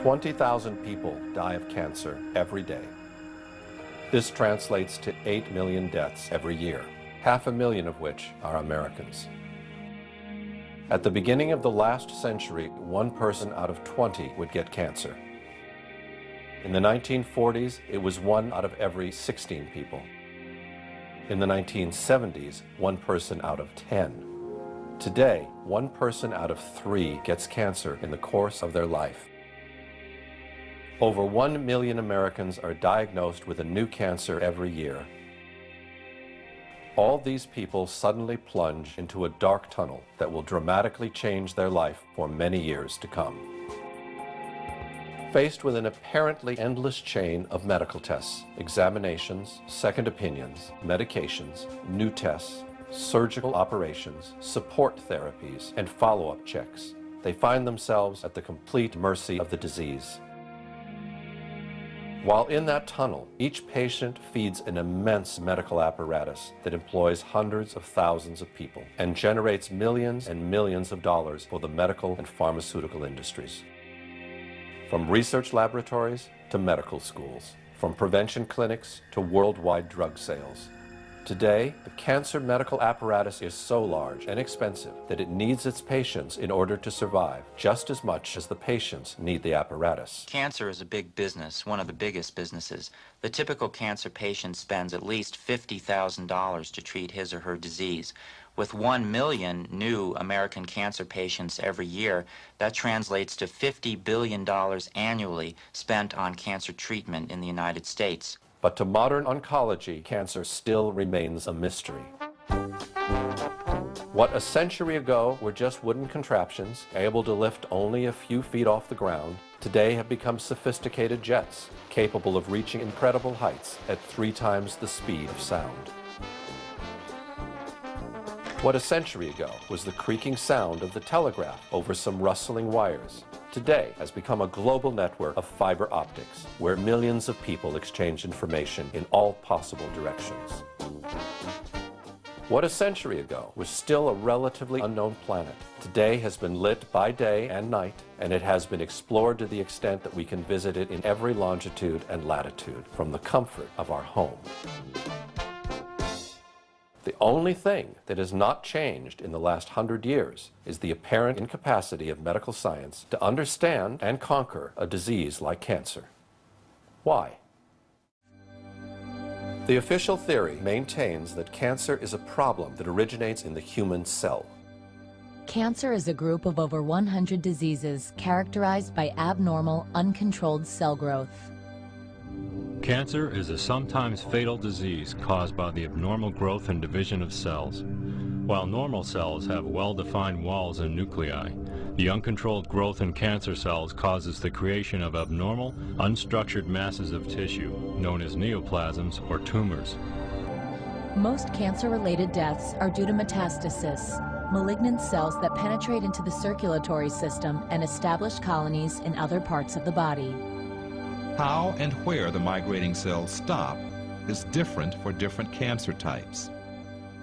20,000 people die of cancer every day. This translates to 8 million deaths every year, 500,000 of which are Americans. At the beginning of the last century, 1 person out of 20 would get cancer. In the 1940s, it was 1 out of every 16 people. In the 1970s, 1 person out of 10. Today, 1 person out of 3 gets cancer in the course of their life. Over 1 million Americans are diagnosed with a new cancer every year. All these people suddenly plunge into a dark tunnel that will dramatically change their life for many years to come. Faced with an apparently endless chain of medical tests, examinations, second opinions, medications, new tests, surgical operations, support therapies, and follow-up checks, they find themselves at the complete mercy of the disease. While in that tunnel, each patient feeds an immense medical apparatus that employs hundreds of thousands of people and generates millions and millions of dollars for the medical and pharmaceutical industries. From research laboratories to medical schools, from prevention clinics to worldwide drug sales. Today, the cancer medical apparatus is so large and expensive that it needs its patients in order to survive, just as much as the patients need the apparatus. Cancer is a big business, one of the biggest businesses. The typical cancer patient spends at least $50,000 to treat his or her disease. With 1 million new American cancer patients every year, that translates to $50 billion annually spent on cancer treatment in the United States. But to modern oncology, cancer still remains a mystery. What a century ago were just wooden contraptions, able to lift only a few feet off the ground, today have become sophisticated jets, capable of reaching incredible heights at 3 times the speed of sound. What a century ago was the creaking sound of the telegraph over some rustling wires, today has become a global network of fiber optics, where millions of people exchange information in all possible directions. What a century ago was still a relatively unknown planet, today has been lit by day and night, and it has been explored to the extent that we can visit it in every longitude and latitude from the comfort of our home. The only thing that has not changed in the last 100 years is the apparent incapacity of medical science to understand and conquer a disease like cancer. Why? The official theory maintains that cancer is a problem that originates in the human cell. Cancer is a group of over 100 diseases characterized by abnormal, uncontrolled cell growth. Cancer is a sometimes fatal disease caused by the abnormal growth and division of cells. While normal cells have well-defined walls and nuclei, the uncontrolled growth in cancer cells causes the creation of abnormal, unstructured masses of tissue, known as neoplasms or tumors. Most cancer-related deaths are due to metastasis, malignant cells that penetrate into the circulatory system and establish colonies in other parts of the body. How and where the migrating cells stop is different for different cancer types.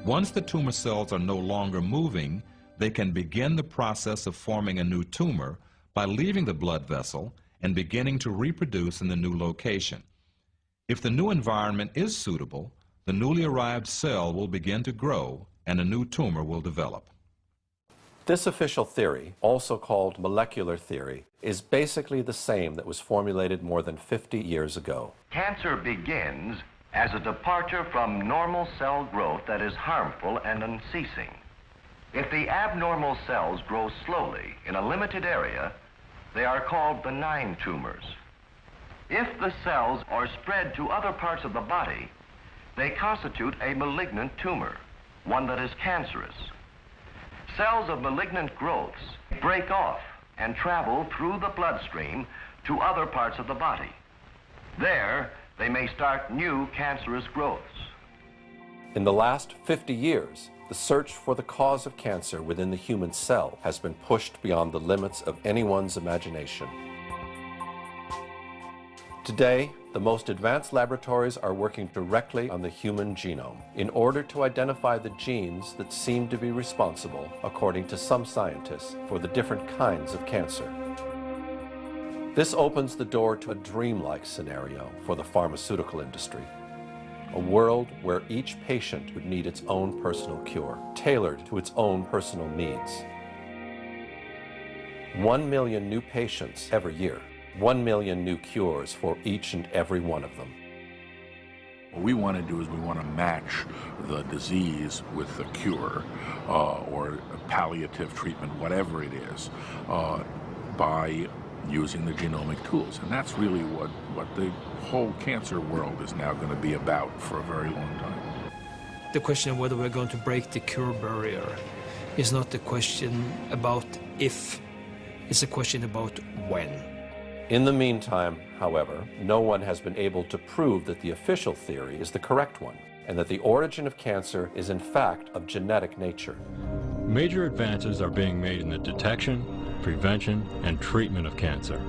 Once the tumor cells are no longer moving, they can begin the process of forming a new tumor by leaving the blood vessel and beginning to reproduce in the new location. If the new environment is suitable, the newly arrived cell will begin to grow and a new tumor will develop. This official theory, also called molecular theory, is basically the same that was formulated more than 50 years ago. Cancer begins as a departure from normal cell growth that is harmful and unceasing. If the abnormal cells grow slowly in a limited area, they are called benign tumors. If the cells are spread to other parts of the body, they constitute a malignant tumor, one that is cancerous. Cells of malignant growths break off and travel through the bloodstream to other parts of the body. There, they may start new cancerous growths. In the last 50 years, the search for the cause of cancer within the human cell has been pushed beyond the limits of anyone's imagination. Today, the most advanced laboratories are working directly on the human genome in order to identify the genes that seem to be responsible, according to some scientists, for the different kinds of cancer. This opens the door to a dreamlike scenario for the pharmaceutical industry. A world where each patient would need its own personal cure, tailored to its own personal needs. 1 million new patients every year, 1 million new cures for each and every one of them. What we want to do is we want to match the disease with the cure or palliative treatment, whatever it is, by using the genomic tools. And that's really what the whole cancer world is now going to be about for a very long time. The question of whether we're going to break the cure barrier is not the question about if, it's a question about when. In the meantime, however, no one has been able to prove that the official theory is the correct one, and that the origin of cancer is in fact of genetic nature. Major advances are being made in the detection, prevention, and treatment of cancer.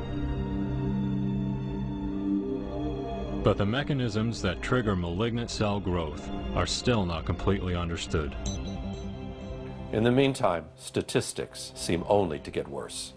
But the mechanisms that trigger malignant cell growth are still not completely understood. In the meantime, statistics seem only to get worse.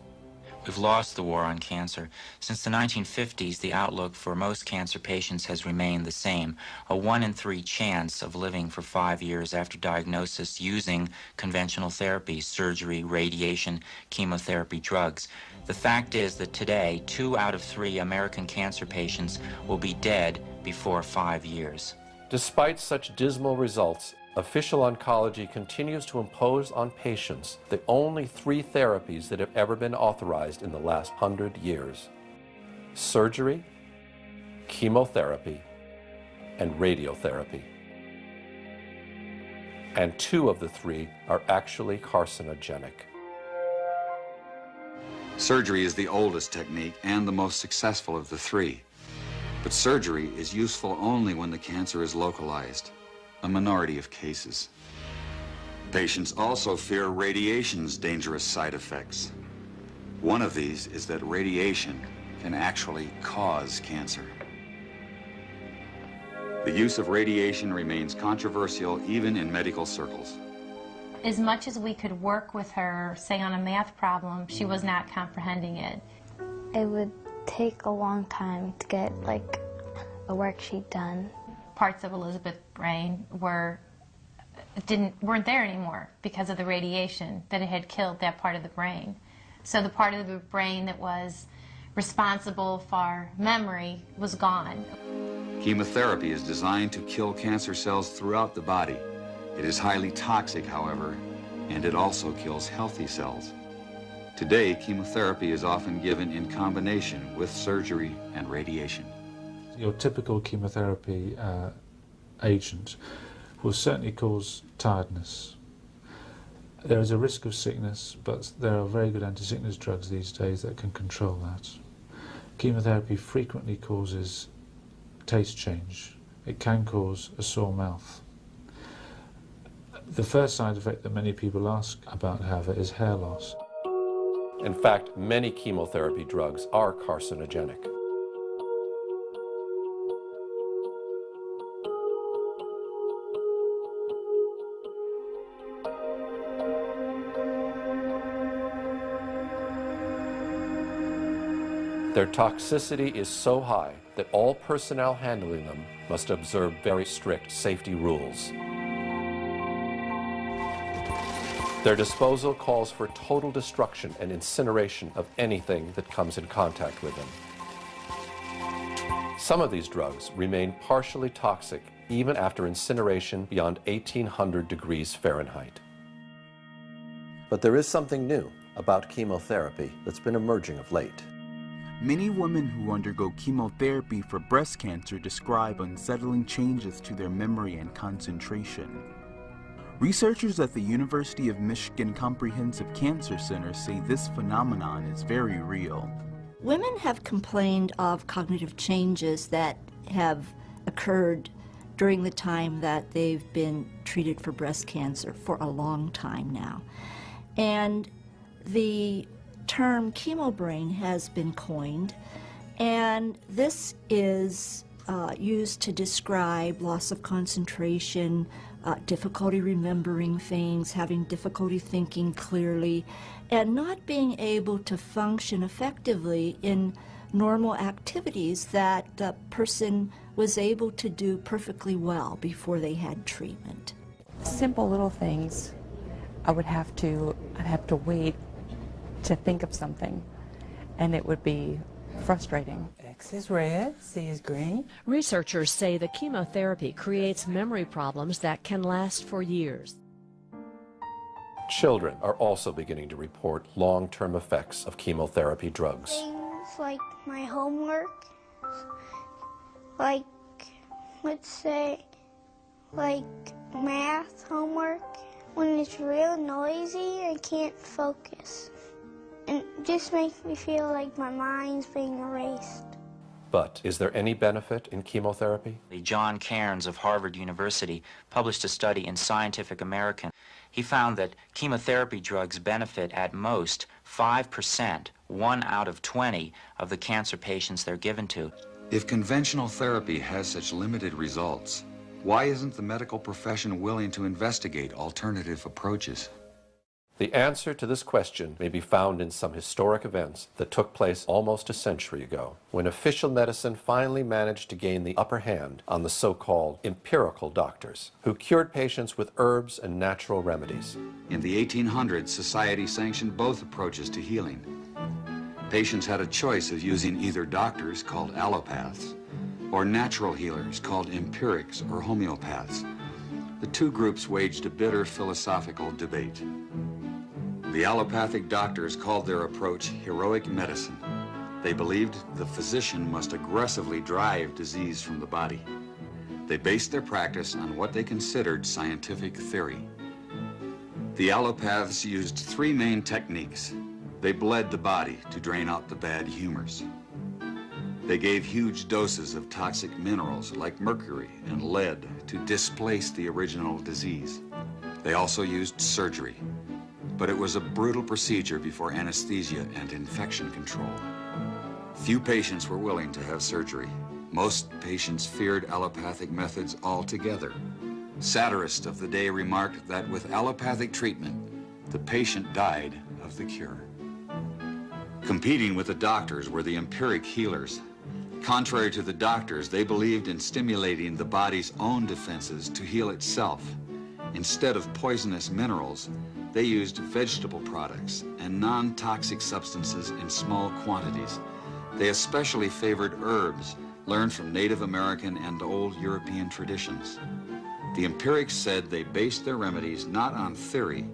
We've lost the war on cancer. Since the 1950s, the outlook for most cancer patients has remained the same, a 1 in 3 chance of living for 5 years after diagnosis using conventional therapies, surgery, radiation, chemotherapy, drugs. The fact is that today, 2 out of 3 American cancer patients will be dead before 5 years. Despite such dismal results, official oncology continues to impose on patients the only 3 therapies that have ever been authorized in the last 100 years: surgery, chemotherapy, and radiotherapy. And 2 of the 3 are actually carcinogenic. Surgery is the oldest technique and the most successful of the 3. But surgery is useful only when the cancer is localized, a minority of cases. Patients also fear radiation's dangerous side effects. One of these is that radiation can actually cause cancer. The use of radiation remains controversial even in medical circles. As much as we could work with her, say on a math problem, she was not comprehending it. It would take a long time to get like a worksheet done. Parts of Elizabeth's brain weren't there anymore because of the radiation, that it had killed that part of the brain. So the part of the brain that was responsible for memory was gone. Chemotherapy is designed to kill cancer cells throughout the body. It is highly toxic, however, and it also kills healthy cells. Today, chemotherapy is often given in combination with surgery and radiation. Your typical chemotherapy agent will certainly cause tiredness. There is a risk of sickness, but there are very good anti-sickness drugs these days that can control that. Chemotherapy frequently causes taste change. It can cause a sore mouth. The first side effect that many people ask about, however, is hair loss. In fact, many chemotherapy drugs are carcinogenic. Their toxicity is so high that all personnel handling them must observe very strict safety rules. Their disposal calls for total destruction and incineration of anything that comes in contact with them. Some of these drugs remain partially toxic even after incineration beyond 1800 degrees Fahrenheit. But there is something new about chemotherapy that's been emerging of late. Many women who undergo chemotherapy for breast cancer describe unsettling changes to their memory and concentration. Researchers at the University of Michigan Comprehensive Cancer Center say this phenomenon is very real. Women have complained of cognitive changes that have occurred during the time that they've been treated for breast cancer for a long time now. And the term chemobrain has been coined, and this is used to describe loss of concentration, difficulty remembering things, having difficulty thinking clearly, and not being able to function effectively in normal activities that the person was able to do perfectly well before they had treatment. Simple little things. I'd have to wait to think of something, and it would be frustrating. X is red, C is green. Researchers say the chemotherapy creates memory problems that can last for years. Children are also beginning to report long-term effects of chemotherapy drugs. Things like my homework, like, let's say, like math homework. When it's real noisy, I can't focus. And it just makes me feel like my mind's being erased. But is there any benefit in chemotherapy? John Cairns of Harvard University published a study in Scientific American. He found that chemotherapy drugs benefit at most 5%, 1 out of 20 of the cancer patients they're given to. If conventional therapy has such limited results, why isn't the medical profession willing to investigate alternative approaches? The answer to this question may be found in some historic events that took place almost a century ago, when official medicine finally managed to gain the upper hand on the so-called empirical doctors, who cured patients with herbs and natural remedies. In the 1800s, society sanctioned both approaches to healing. Patients had a choice of using either doctors, called allopaths, or natural healers, called empirics or homeopaths. The two groups waged a bitter philosophical debate. The allopathic doctors called their approach heroic medicine. They believed the physician must aggressively drive disease from the body. They based their practice on what they considered scientific theory. The allopaths used 3 main techniques. They bled the body to drain out the bad humors. They gave huge doses of toxic minerals like mercury and lead to displace the original disease. They also used surgery, but it was a brutal procedure before anesthesia and infection control. Few patients were willing to have surgery. Most patients feared allopathic methods altogether. Satirists of the day remarked that with allopathic treatment, the patient died of the cure. Competing with the doctors were the empiric healers. Contrary to the doctors, they believed in stimulating the body's own defenses to heal itself. Instead of poisonous minerals, they used vegetable products and non-toxic substances in small quantities. They especially favored herbs learned from Native American and old European traditions. The empirics said they based their remedies not on theory,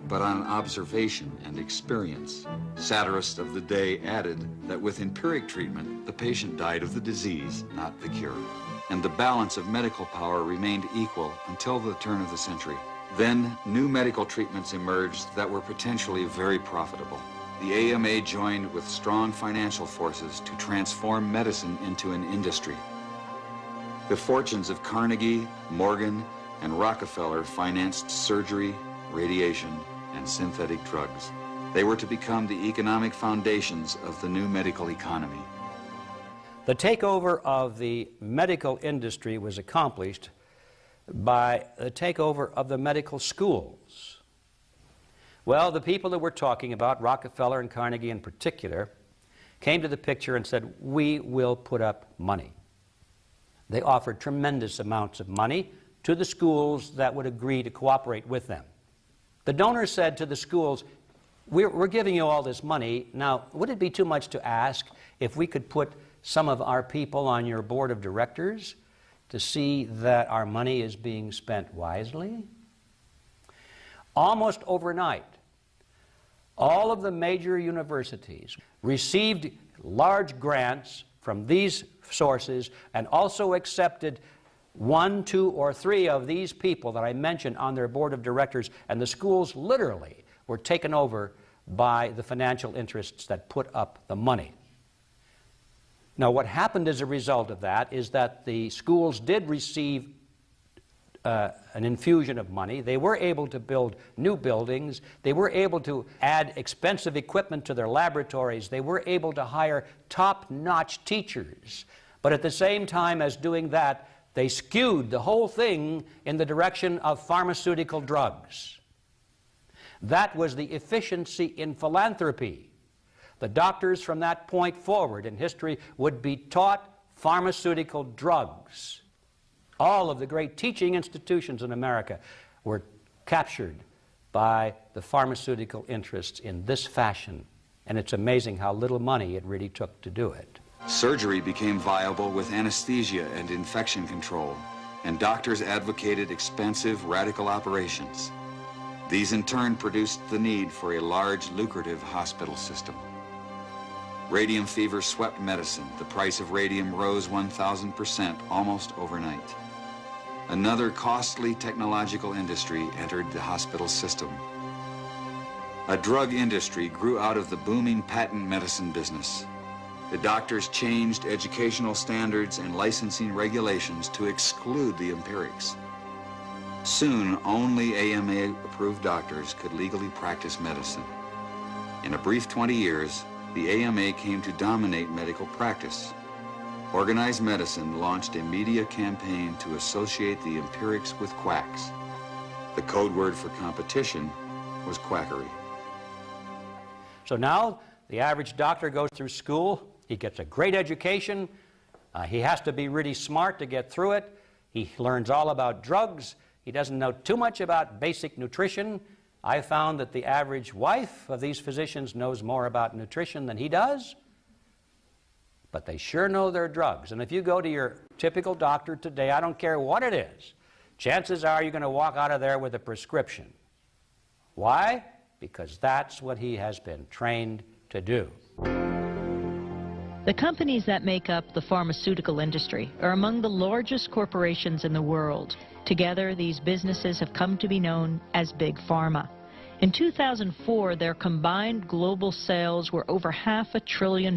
but on observation and experience. Satirists of the day added that with empiric treatment, the patient died of the disease, not the cure. And the balance of medical power remained equal until the turn of the century. Then, new medical treatments emerged that were potentially very profitable. The AMA joined with strong financial forces to transform medicine into an industry. The fortunes of Carnegie, Morgan, and Rockefeller financed surgery, radiation, and synthetic drugs. They were to become the economic foundations of the new medical economy. The takeover of the medical industry was accomplished by the takeover of the medical schools. Well, the people that we're talking about, Rockefeller and Carnegie in particular, came to the picture and said, we will put up money. They offered tremendous amounts of money to the schools that would agree to cooperate with them. The donors said to the schools, we're giving you all this money. Now, would it be too much to ask if we could put some of our people on your board of directors to see that our money is being spent wisely? Almost overnight, all of the major universities received large grants from these sources and also accepted 1, 2, or 3 of these people that I mentioned on their board of directors, and the schools literally were taken over by the financial interests that put up the money. Now, what happened as a result of that is that the schools did receive an infusion of money. They were able to build new buildings. They were able to add expensive equipment to their laboratories. They were able to hire top-notch teachers. But at the same time as doing that, they skewed the whole thing in the direction of pharmaceutical drugs. That was the efficiency in philanthropy. The doctors from that point forward in history would be taught pharmaceutical drugs. All of the great teaching institutions in America were captured by the pharmaceutical interests in this fashion. And it's amazing how little money it really took to do it. Surgery became viable with anesthesia and infection control, and doctors advocated expensive radical operations. These in turn produced the need for a large, lucrative hospital system. Radium fever swept medicine. The price of radium rose 1,000% almost overnight. Another costly technological industry entered the hospital system. A drug industry grew out of the booming patent medicine business. The doctors changed educational standards and licensing regulations to exclude the empirics. Soon, only AMA-approved doctors could legally practice medicine. In a brief 20 years, the AMA came to dominate medical practice. Organized Medicine launched a media campaign to associate the empirics with quacks. The code word for competition was quackery. So now the average doctor goes through school, he gets a great education, he has to be really smart to get through it, he learns all about drugs, he doesn't know too much about basic nutrition. I found that the average wife of these physicians knows more about nutrition than he does, but they sure know their drugs. And if you go to your typical doctor today, I don't care what it is, chances are you're going to walk out of there with a prescription. Why? Because that's what he has been trained to do. The companies that make up the pharmaceutical industry are among the largest corporations in the world. Together, these businesses have come to be known as Big Pharma. In 2004, their combined global sales were over $500 billion,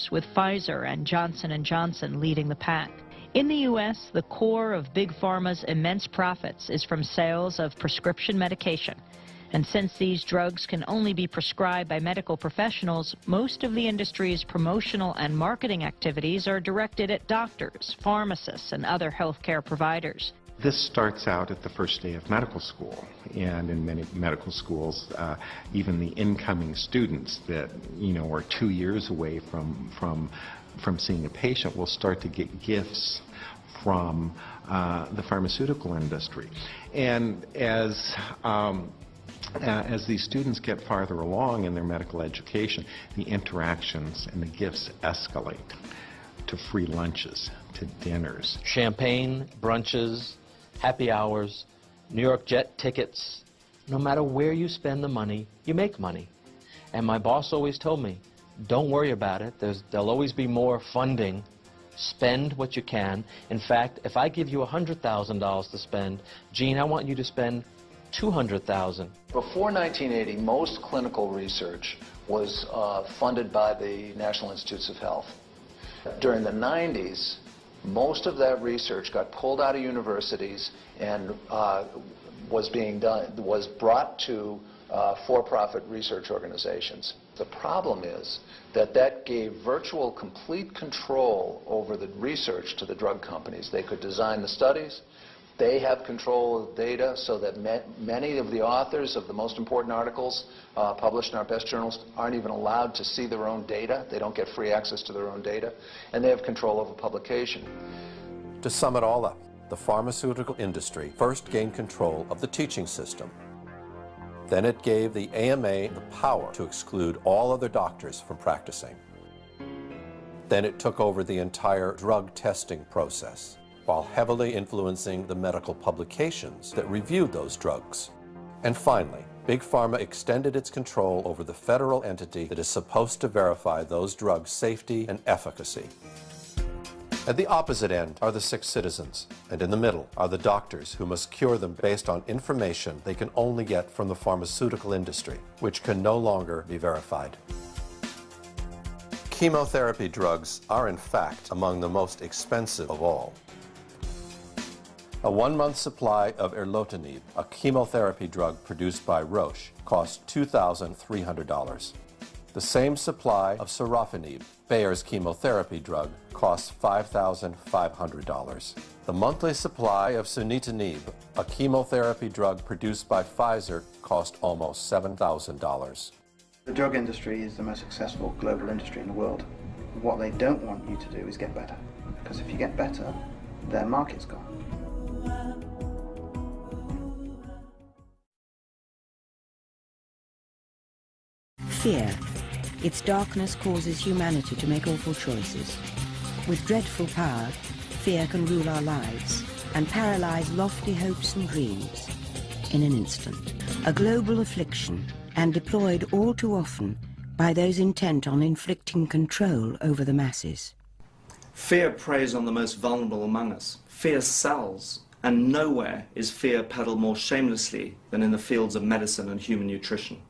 with Pfizer and Johnson & Johnson leading the pack. In the U.S., the core of Big Pharma's immense profits is from sales of prescription medication. And since these drugs can only be prescribed by medical professionals, most of the industry's promotional and marketing activities are directed at doctors, pharmacists, and other healthcare providers. This starts out at the first day of medical school, and in many medical schools, even the incoming students that, are 2 years away from seeing a patient will start to get gifts from the pharmaceutical industry. And as these students get farther along in their medical education, the interactions and the gifts escalate to free lunches, to dinners. Champagne, brunches, happy hours, New York jet tickets. No matter where you spend the money, you make money. And my boss always told me, don't worry about it. There'll always be more funding. Spend what you can. In fact, if I give you $100,000 to spend, Gene, I want you to spend $200,000. Before 1980, most clinical research was funded by the National Institutes of Health. During the 90s, most of that research got pulled out of universities and was brought to for-profit research organizations. The problem is that gave virtual complete control over the research to the drug companies. They could design the studies. They have control of data so that many of the authors of the most important articles published in our best journals aren't even allowed to see their own data. They don't get free access to their own data. And they have control over publication. To sum it all up, the pharmaceutical industry first gained control of the teaching system. Then it gave the AMA the power to exclude all other doctors from practicing. Then it took over the entire drug testing process, while heavily influencing the medical publications that reviewed those drugs. And finally, Big Pharma extended its control over the federal entity that is supposed to verify those drugs' safety and efficacy. At the opposite end are the sick citizens, and in the middle are the doctors who must cure them based on information they can only get from the pharmaceutical industry, which can no longer be verified. Chemotherapy drugs are in fact among the most expensive of all. A 1-month supply of erlotinib, a chemotherapy drug produced by Roche, cost $2,300. The same supply of sorafenib, Bayer's chemotherapy drug, costs $5,500. The monthly supply of sunitinib, a chemotherapy drug produced by Pfizer, cost almost $7,000. The drug industry is the most successful global industry in the world. What they don't want you to do is get better, because if you get better, their market's gone. Fear. Its darkness causes humanity to make awful choices. With dreadful power, fear can rule our lives and paralyze lofty hopes and dreams in an instant. A global affliction, and deployed all too often by those intent on inflicting control over the masses. Fear preys on the most vulnerable among us. Fear sells, and nowhere is fear peddled more shamelessly than in the fields of medicine and human nutrition.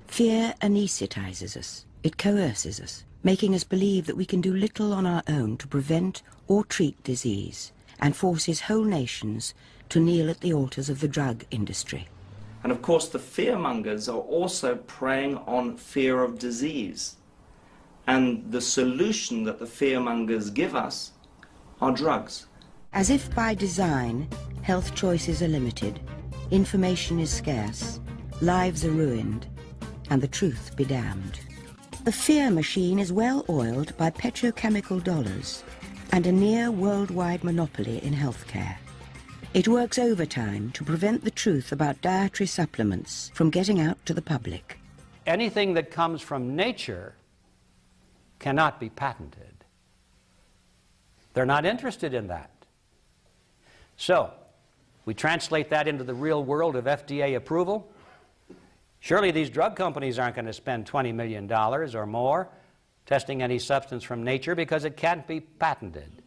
Fear anesthetizes us. It coerces us, making us believe that we can do little on our own to prevent or treat disease, and forces whole nations to kneel at the altars of the drug industry. And of course, the fearmongers are also preying on fear of disease. And the solution that the fearmongers give us are drugs. As if by design, health choices are limited, information is scarce, lives are ruined, and the truth be damned. The fear machine is well oiled by petrochemical dollars and a near worldwide monopoly in healthcare. It works overtime to prevent the truth about dietary supplements from getting out to the public. Anything that comes from nature cannot be patented. They're not interested in that. So, we translate that into the real world of FDA approval. Surely these drug companies aren't going to spend $20 million or more testing any substance from nature because it can't be patented.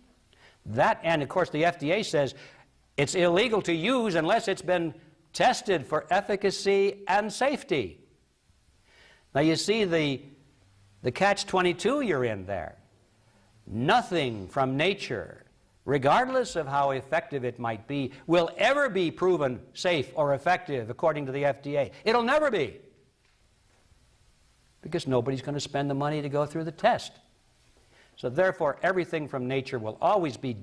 That, and of course the FDA says it's illegal to use unless it's been tested for efficacy and safety. Now you see the catch-22 you're in there. Nothing from nature, regardless of how effective it might be, will ever be proven safe or effective according to the FDA. It'll never be. Because nobody's going to spend the money to go through the test. So therefore, everything from nature will always be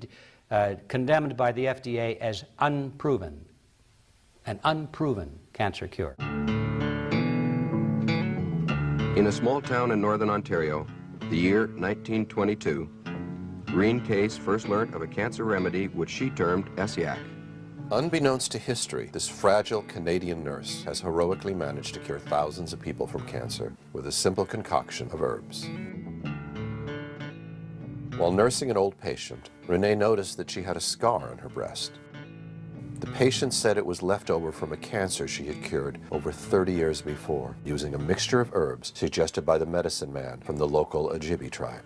condemned by the FDA as unproven, an unproven cancer cure. In a small town in northern Ontario, the year 1922, Green Case first learnt of a cancer remedy which she termed Essiac. Unbeknownst to history, this fragile Canadian nurse has heroically managed to cure thousands of people from cancer with a simple concoction of herbs. While nursing an old patient, Renee noticed that she had a scar on her breast. The patient said it was left over from a cancer she had cured over 30 years before, using a mixture of herbs suggested by the medicine man from the local Ojibwe tribe.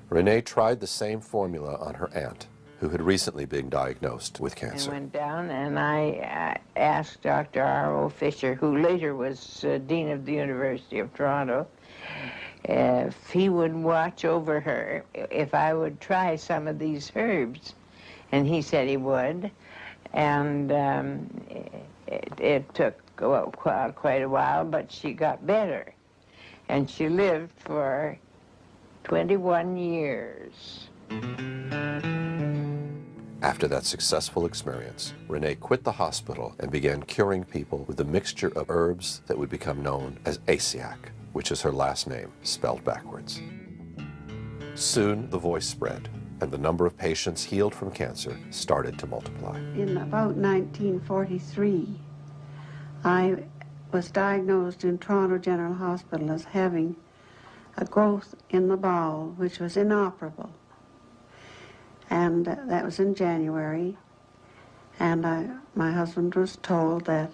Renee tried the same formula on her aunt, who had recently been diagnosed with cancer. I went down and I asked Dr. R.O. Fisher, who later was Dean of the University of Toronto, if he would watch over her, if I would try some of these herbs. And he said he would. And it took quite a while, but she got better. And she lived for 21 years. After that successful experience, Renee quit the hospital and began curing people with a mixture of herbs that would become known as Essiac, which is her last name, spelled backwards. Soon, the voice spread, and the number of patients healed from cancer started to multiply. In about 1943, I was diagnosed in Toronto General Hospital as having a growth in the bowel which was inoperable. And that was in January, and my husband was told that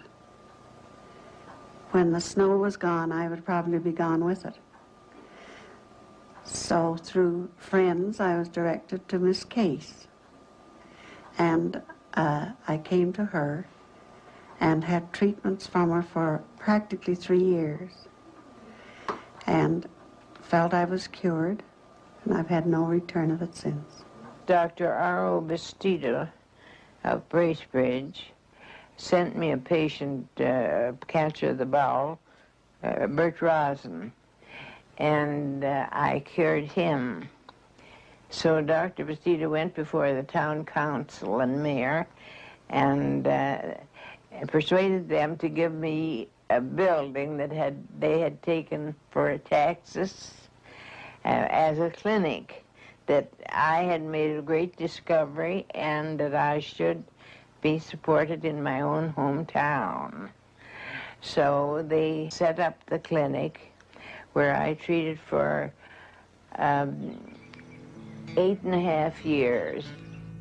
when the snow was gone, I would probably be gone with it. So through friends, I was directed to Miss Case. And I came to her and had treatments from her for practically 3 years. And felt I was cured, and I've had no return of it since. Dr. R.O. Bastida of Bracebridge sent me a patient, cancer of the bowel, Bert Rosen, and I cured him. So Dr. Bastida went before the town council and mayor and persuaded them to give me a building that they had taken for taxes as a clinic, that I had made a great discovery and that I should be supported in my own hometown. So they set up the clinic where I treated for 8.5 years.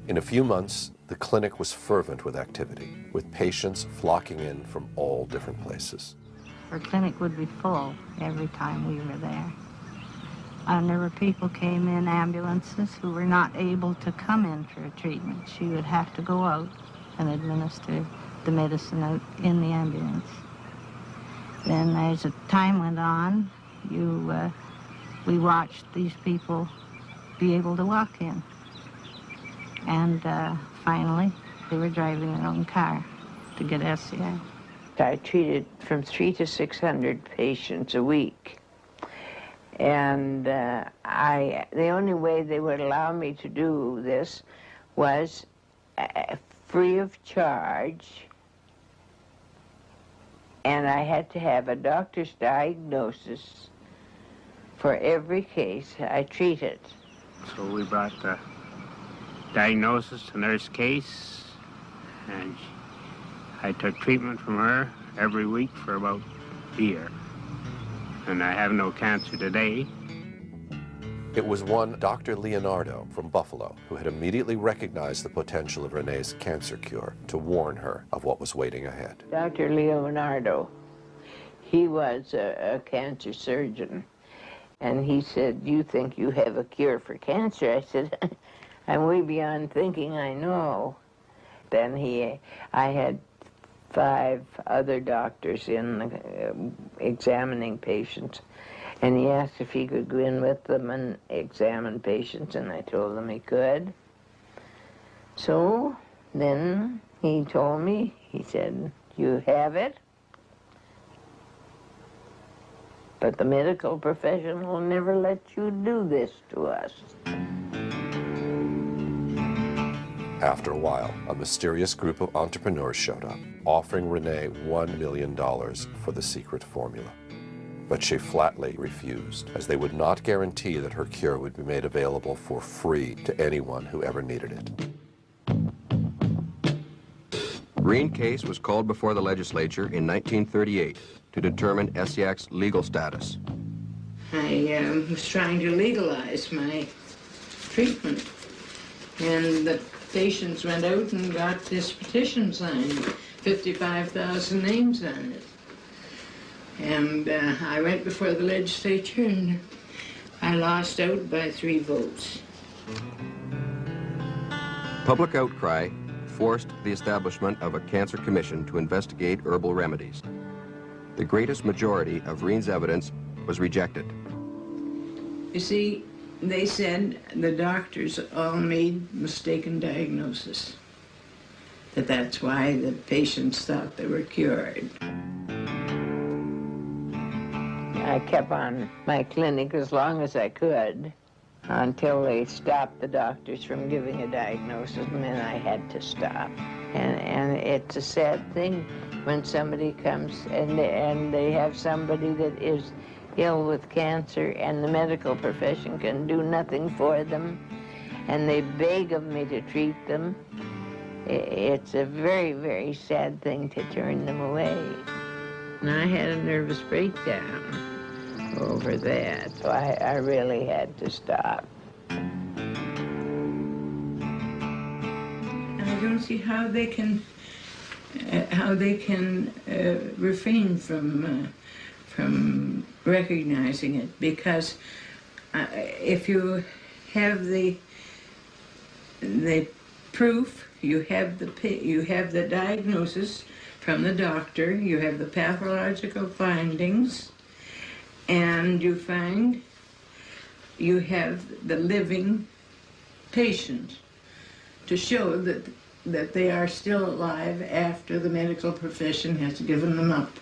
In a few months, the clinic was fervent with activity, with patients flocking in from all different places. Her clinic would be full every time we were there. And there were people came in ambulances who were not able to come in for a treatment. She would have to go out and administer the medicine out in the ambulance. Then as the time went on, we watched these people be able to walk in. And finally, they were driving their own car to get SCI. I treated from 300 to 600 patients a week. And the only way they would allow me to do this was free of charge, and I had to have a doctor's diagnosis for every case I treated. So we brought the diagnosis to Nurse Case, and I took treatment from her every week for about a year. And I have no cancer today. It was one Dr. Leonardo from Buffalo who had immediately recognized the potential of Renee's cancer cure to warn her of what was waiting ahead. Dr. Leonardo, he was a cancer surgeon, and he said, "You think you have a cure for cancer?" I said, "I'm way beyond thinking I know." Then I had 5 other doctors in examining patients, and he asked if he could go in with them and examine patients, and I told him he could. So then he told me, he said, "You have it, but the medical profession will never let you do this to us." After a while, a mysterious group of entrepreneurs showed up, offering Renee $1 million for the secret formula. But she flatly refused, as they would not guarantee that her cure would be made available for free to anyone who ever needed it. Green case was called before the legislature in 1938 to determine Essiak's legal status. I was trying to legalize my treatment, and the patients went out and got this petition signed, 55,000 names on it. And I went before the legislature, and I lost out by 3 votes. Public outcry forced the establishment of a cancer commission to investigate herbal remedies. The greatest majority of Reen's evidence was rejected. You see, they said the doctors all made mistaken diagnosis, that's why the patients thought they were cured. I kept on my clinic as long as I could until they stopped the doctors from giving a diagnosis, and then I had to stop. And it's a sad thing when somebody comes and they have somebody that is ill with cancer and the medical profession can do nothing for them, and they beg of me to treat them. It's a very, very sad thing to turn them away. And I had a nervous breakdown over that, so I really had to stop. I don't see how they can refrain from recognizing it, because if you have the proof, you have the diagnosis from the doctor, you have the pathological findings, and you find you have the living patient to show that they are still alive after the medical profession has given them up.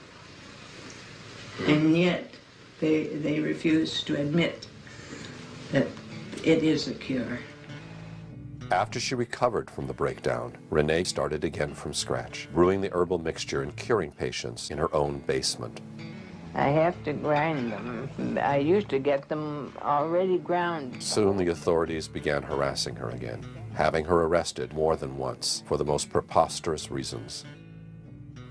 And yet they refuse to admit that it is a cure. After she recovered from the breakdown, Renee started again from scratch, brewing the herbal mixture and curing patients in her own basement. I have to grind them. I used to get them already ground. Soon the authorities began harassing her again, having her arrested more than once for the most preposterous reasons.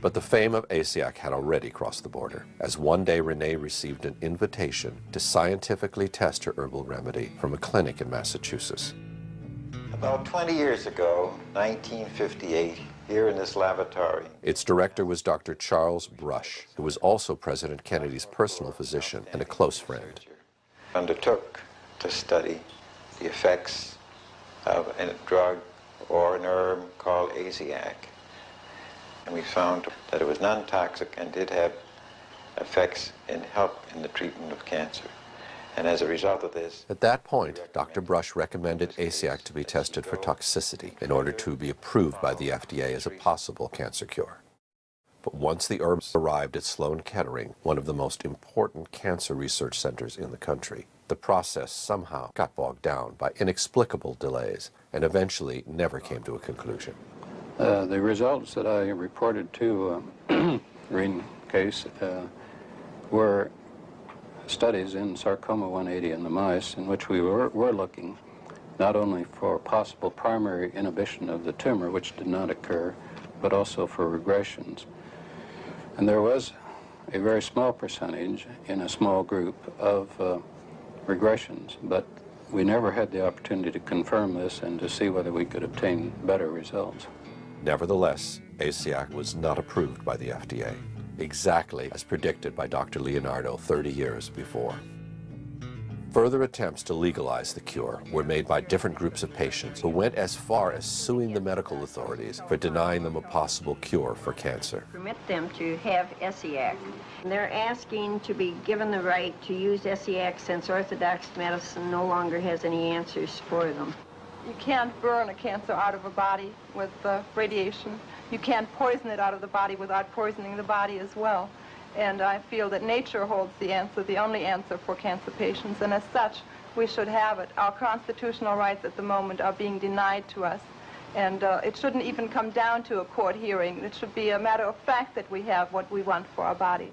But the fame of Asiac had already crossed the border, as one day Renee received an invitation to scientifically test her herbal remedy from a clinic in Massachusetts. About 20 years ago, 1958, here in this lavatory. Its director was Dr. Charles Brush, who was also President Kennedy's personal physician and a close friend. Undertook to study the effects of a drug or an herb called Asiac. And we found that it was non-toxic and did have effects in help in the treatment of cancer. And as a result of this... At that point, Dr. Brush recommended Asiac to be tested for toxicity in order to be approved by the FDA as a possible cancer cure. But once the herbs arrived at Sloan Kettering, one of the most important cancer research centers in the country, the process somehow got bogged down by inexplicable delays and eventually never came to a conclusion. The results that I reported to Reen case were studies in sarcoma 180 in the mice in which we were looking not only for possible primary inhibition of the tumor, which did not occur, but also for regressions. And there was a very small percentage in a small group of regressions, but we never had the opportunity to confirm this and to see whether we could obtain better results. Nevertheless, Asiac was not approved by the FDA, exactly as predicted by Dr. Leonardo 30 years before. Further attempts to legalize the cure were made by different groups of patients who went as far as suing the medical authorities for denying them a possible cure for cancer. Permit them to have Asiac. They're asking to be given the right to use Asiac since orthodox medicine no longer has any answers for them. You can't burn a cancer out of a body with radiation. You can't poison it out of the body without poisoning the body as well. And I feel that nature holds the answer, the only answer for cancer patients, and as such, we should have it. Our constitutional rights at the moment are being denied to us, and it shouldn't even come down to a court hearing. It should be a matter of fact that we have what we want for our body.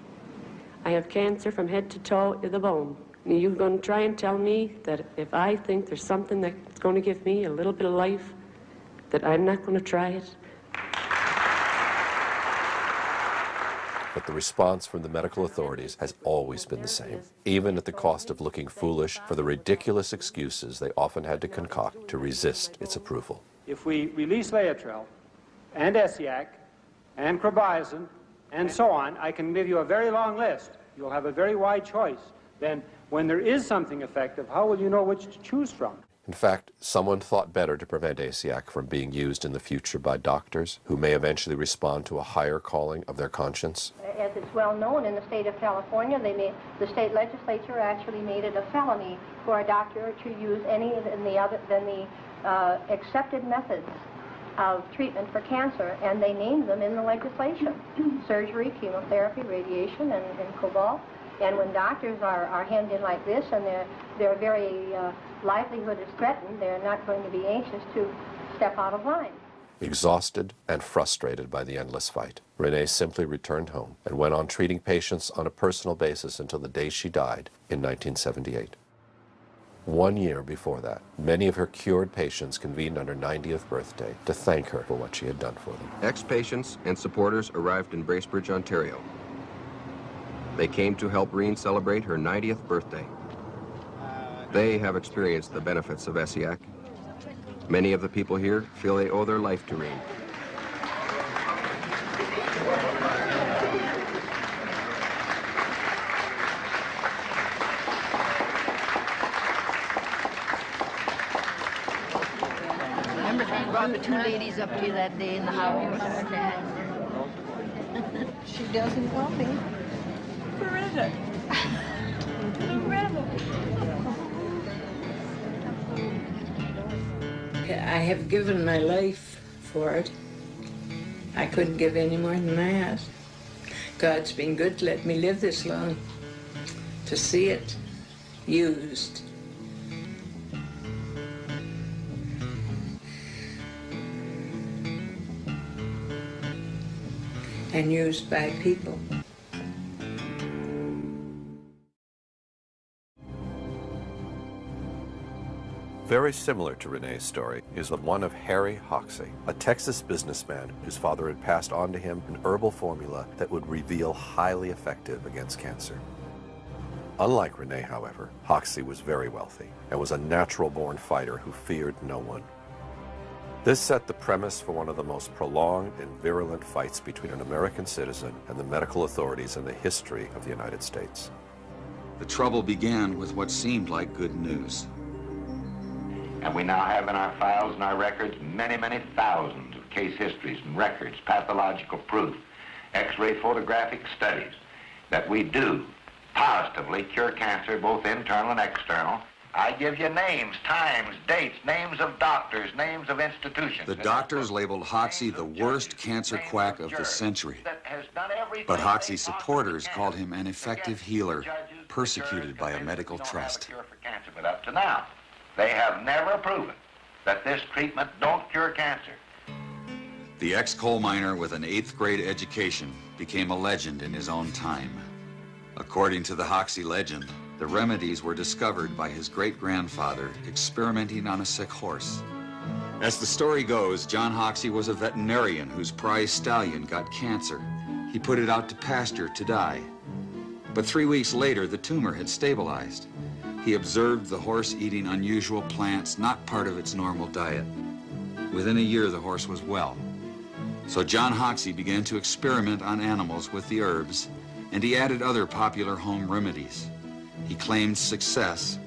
I have cancer from head to toe in the bone. You're going to try and tell me that if I think there's something that's going to give me a little bit of life, that I'm not going to try it? But the response from the medical authorities has always been the same, even at the cost of looking foolish for the ridiculous excuses they often had to concoct to resist its approval. If we release Laetrile and Esiac and Chrobiazin and so on, I can give you a very long list. You'll have a very wide choice. Then when there is something effective, how will you know which to choose from? In fact, someone thought better to prevent Asiac from being used in the future by doctors who may eventually respond to a higher calling of their conscience. As it's well known in the state of California, the state legislature actually made it a felony for a doctor to use any than the accepted methods of treatment for cancer, and they named them in the legislation: surgery, chemotherapy, radiation, and cobalt. And when doctors are hemmed in like this and their very livelihood is threatened, they're not going to be anxious to step out of line. Exhausted and frustrated by the endless fight, Renee simply returned home and went on treating patients on a personal basis until the day she died in 1978. 1 year before that, many of her cured patients convened on her 90th birthday to thank her for what she had done for them. Ex-patients and supporters arrived in Bracebridge, Ontario. They came to help Reen celebrate her 90th birthday. They have experienced the benefits of Esiac. Many of the people here feel they owe their life to Reen. Remember, she brought the two ladies up to you that day in the house. She doesn't call me. Where is it? I have given my life for it. I couldn't give any more than that. God's been good to let me live this long, to see it used. and used by people. Very similar to Renee's story is the one of Harry Hoxsey, a Texas businessman whose father had passed on to him an herbal formula that would reveal highly effective against cancer. Unlike Renee, however, Hoxsey was very wealthy and was a natural-born fighter who feared no one. This set the premise for one of the most prolonged and virulent fights between an American citizen and the medical authorities in the history of the United States. The trouble began with what seemed like good news. And we now have in our files and our records many, many thousands of case histories and records, pathological proof, X-ray photographic studies that we do positively cure cancer, both internal and external. I give you names, times, dates, names of doctors, names of institutions. The doctors labeled Hoxsey the worst cancer quack of the century. But Hoxsey's supporters called him an effective healer, persecuted by a medical trust. But up to now, they have never proven that this treatment don't cure cancer. The ex-coal miner with an 8th grade education became a legend in his own time. According to the Hoxsey legend, the remedies were discovered by his great-grandfather experimenting on a sick horse. As the story goes, John Hoxsey was a veterinarian whose prize stallion got cancer. He put it out to pasture to die. But 3 weeks later, the tumor had stabilized. He observed the horse eating unusual plants, not part of its normal diet. Within a year, the horse was well. So John Hoxsey began to experiment on animals with the herbs, and he added other popular home remedies. He claimed success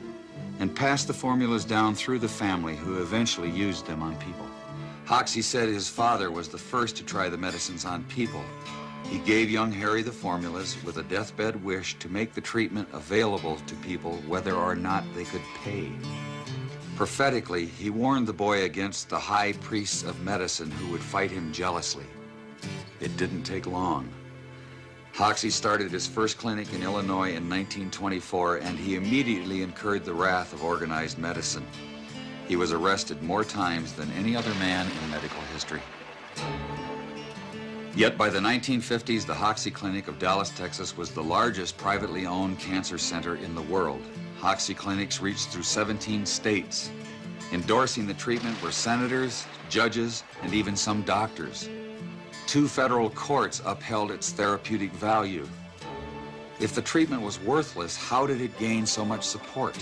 and passed the formulas down through the family, who eventually used them on people. Hoxsey said his father was the first to try the medicines on people. He gave young Harry the formulas with a deathbed wish to make the treatment available to people whether or not they could pay. Prophetically, he warned the boy against the high priests of medicine who would fight him jealously. It didn't take long. Hoxsey started his first clinic in Illinois in 1924, and he immediately incurred the wrath of organized medicine. He was arrested more times than any other man in medical history. Yet by the 1950s, the Hoxsey Clinic of Dallas, Texas was the largest privately owned cancer center in the world. Hoxsey clinics reached through 17 states. Endorsing the treatment were senators, judges, and even some doctors. 2 federal courts upheld its therapeutic value. If the treatment was worthless, how did it gain so much support?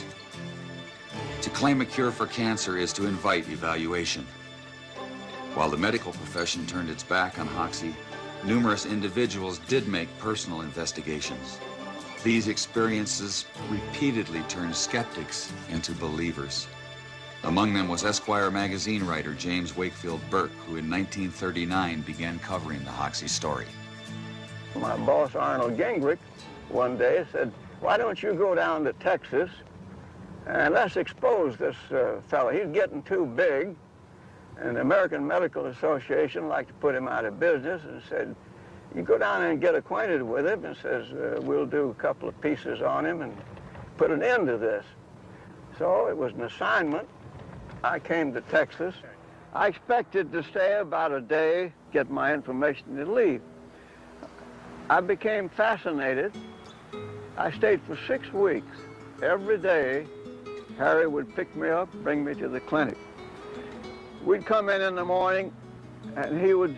To claim a cure for cancer is to invite evaluation. While the medical profession turned its back on Hoxsey, numerous individuals did make personal investigations. These experiences repeatedly turned skeptics into believers. Among them was Esquire magazine writer James Wakefield Burke, who in 1939 began covering the Hoxsey story. My boss, Arnold Gingrich, one day said, "Why don't you go down to Texas and let's expose this fellow. He's getting too big." And the American Medical Association liked to put him out of business and said, "You go down and get acquainted with him," and says, "We'll do a couple of pieces on him and put an end to this." So it was an assignment. I came to Texas. I expected to stay about a day, get my information, and leave. I became fascinated. I stayed for 6 weeks. Every day, Harry would pick me up, bring me to the clinic. We'd come in the morning, and he would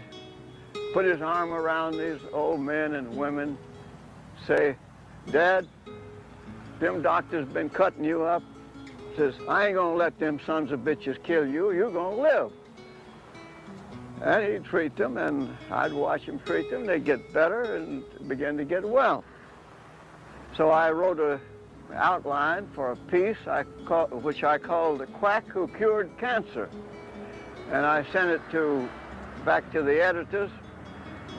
put his arm around these old men and women, say, "Dad, them doctors been cutting you up." Says, "I ain't gonna let them sons of bitches kill you. You're gonna live." And he'd treat them, and I'd watch him treat them. They'd get better and begin to get well. So I wrote an outline for a piece which I called "The Quack Who Cured Cancer." And I sent it back to the editors,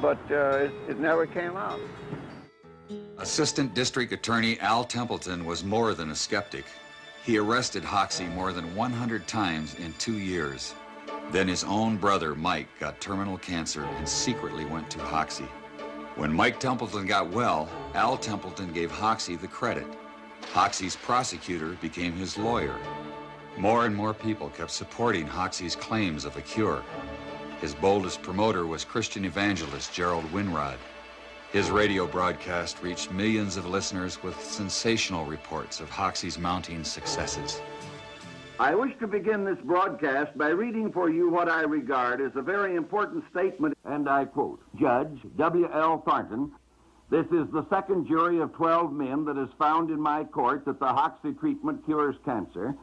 but it never came out. Assistant District Attorney Al Templeton was more than a skeptic. He arrested Hoxsey more than 100 times in 2 years. Then his own brother, Mike, got terminal cancer and secretly went to Hoxsey. When Mike Templeton got well, Al Templeton gave Hoxsey the credit. Hoxsey's prosecutor became his lawyer. More and more people kept supporting Hoxsey's claims of a cure. His boldest promoter was Christian evangelist Gerald Winrod. His radio broadcast reached millions of listeners with sensational reports of Hoxie's mounting successes. I wish to begin this broadcast by reading for you what I regard as a very important statement, and I quote, Judge W.L. Thornton, this is the second jury of 12 men that has found in my court that the Hoxie treatment cures cancer.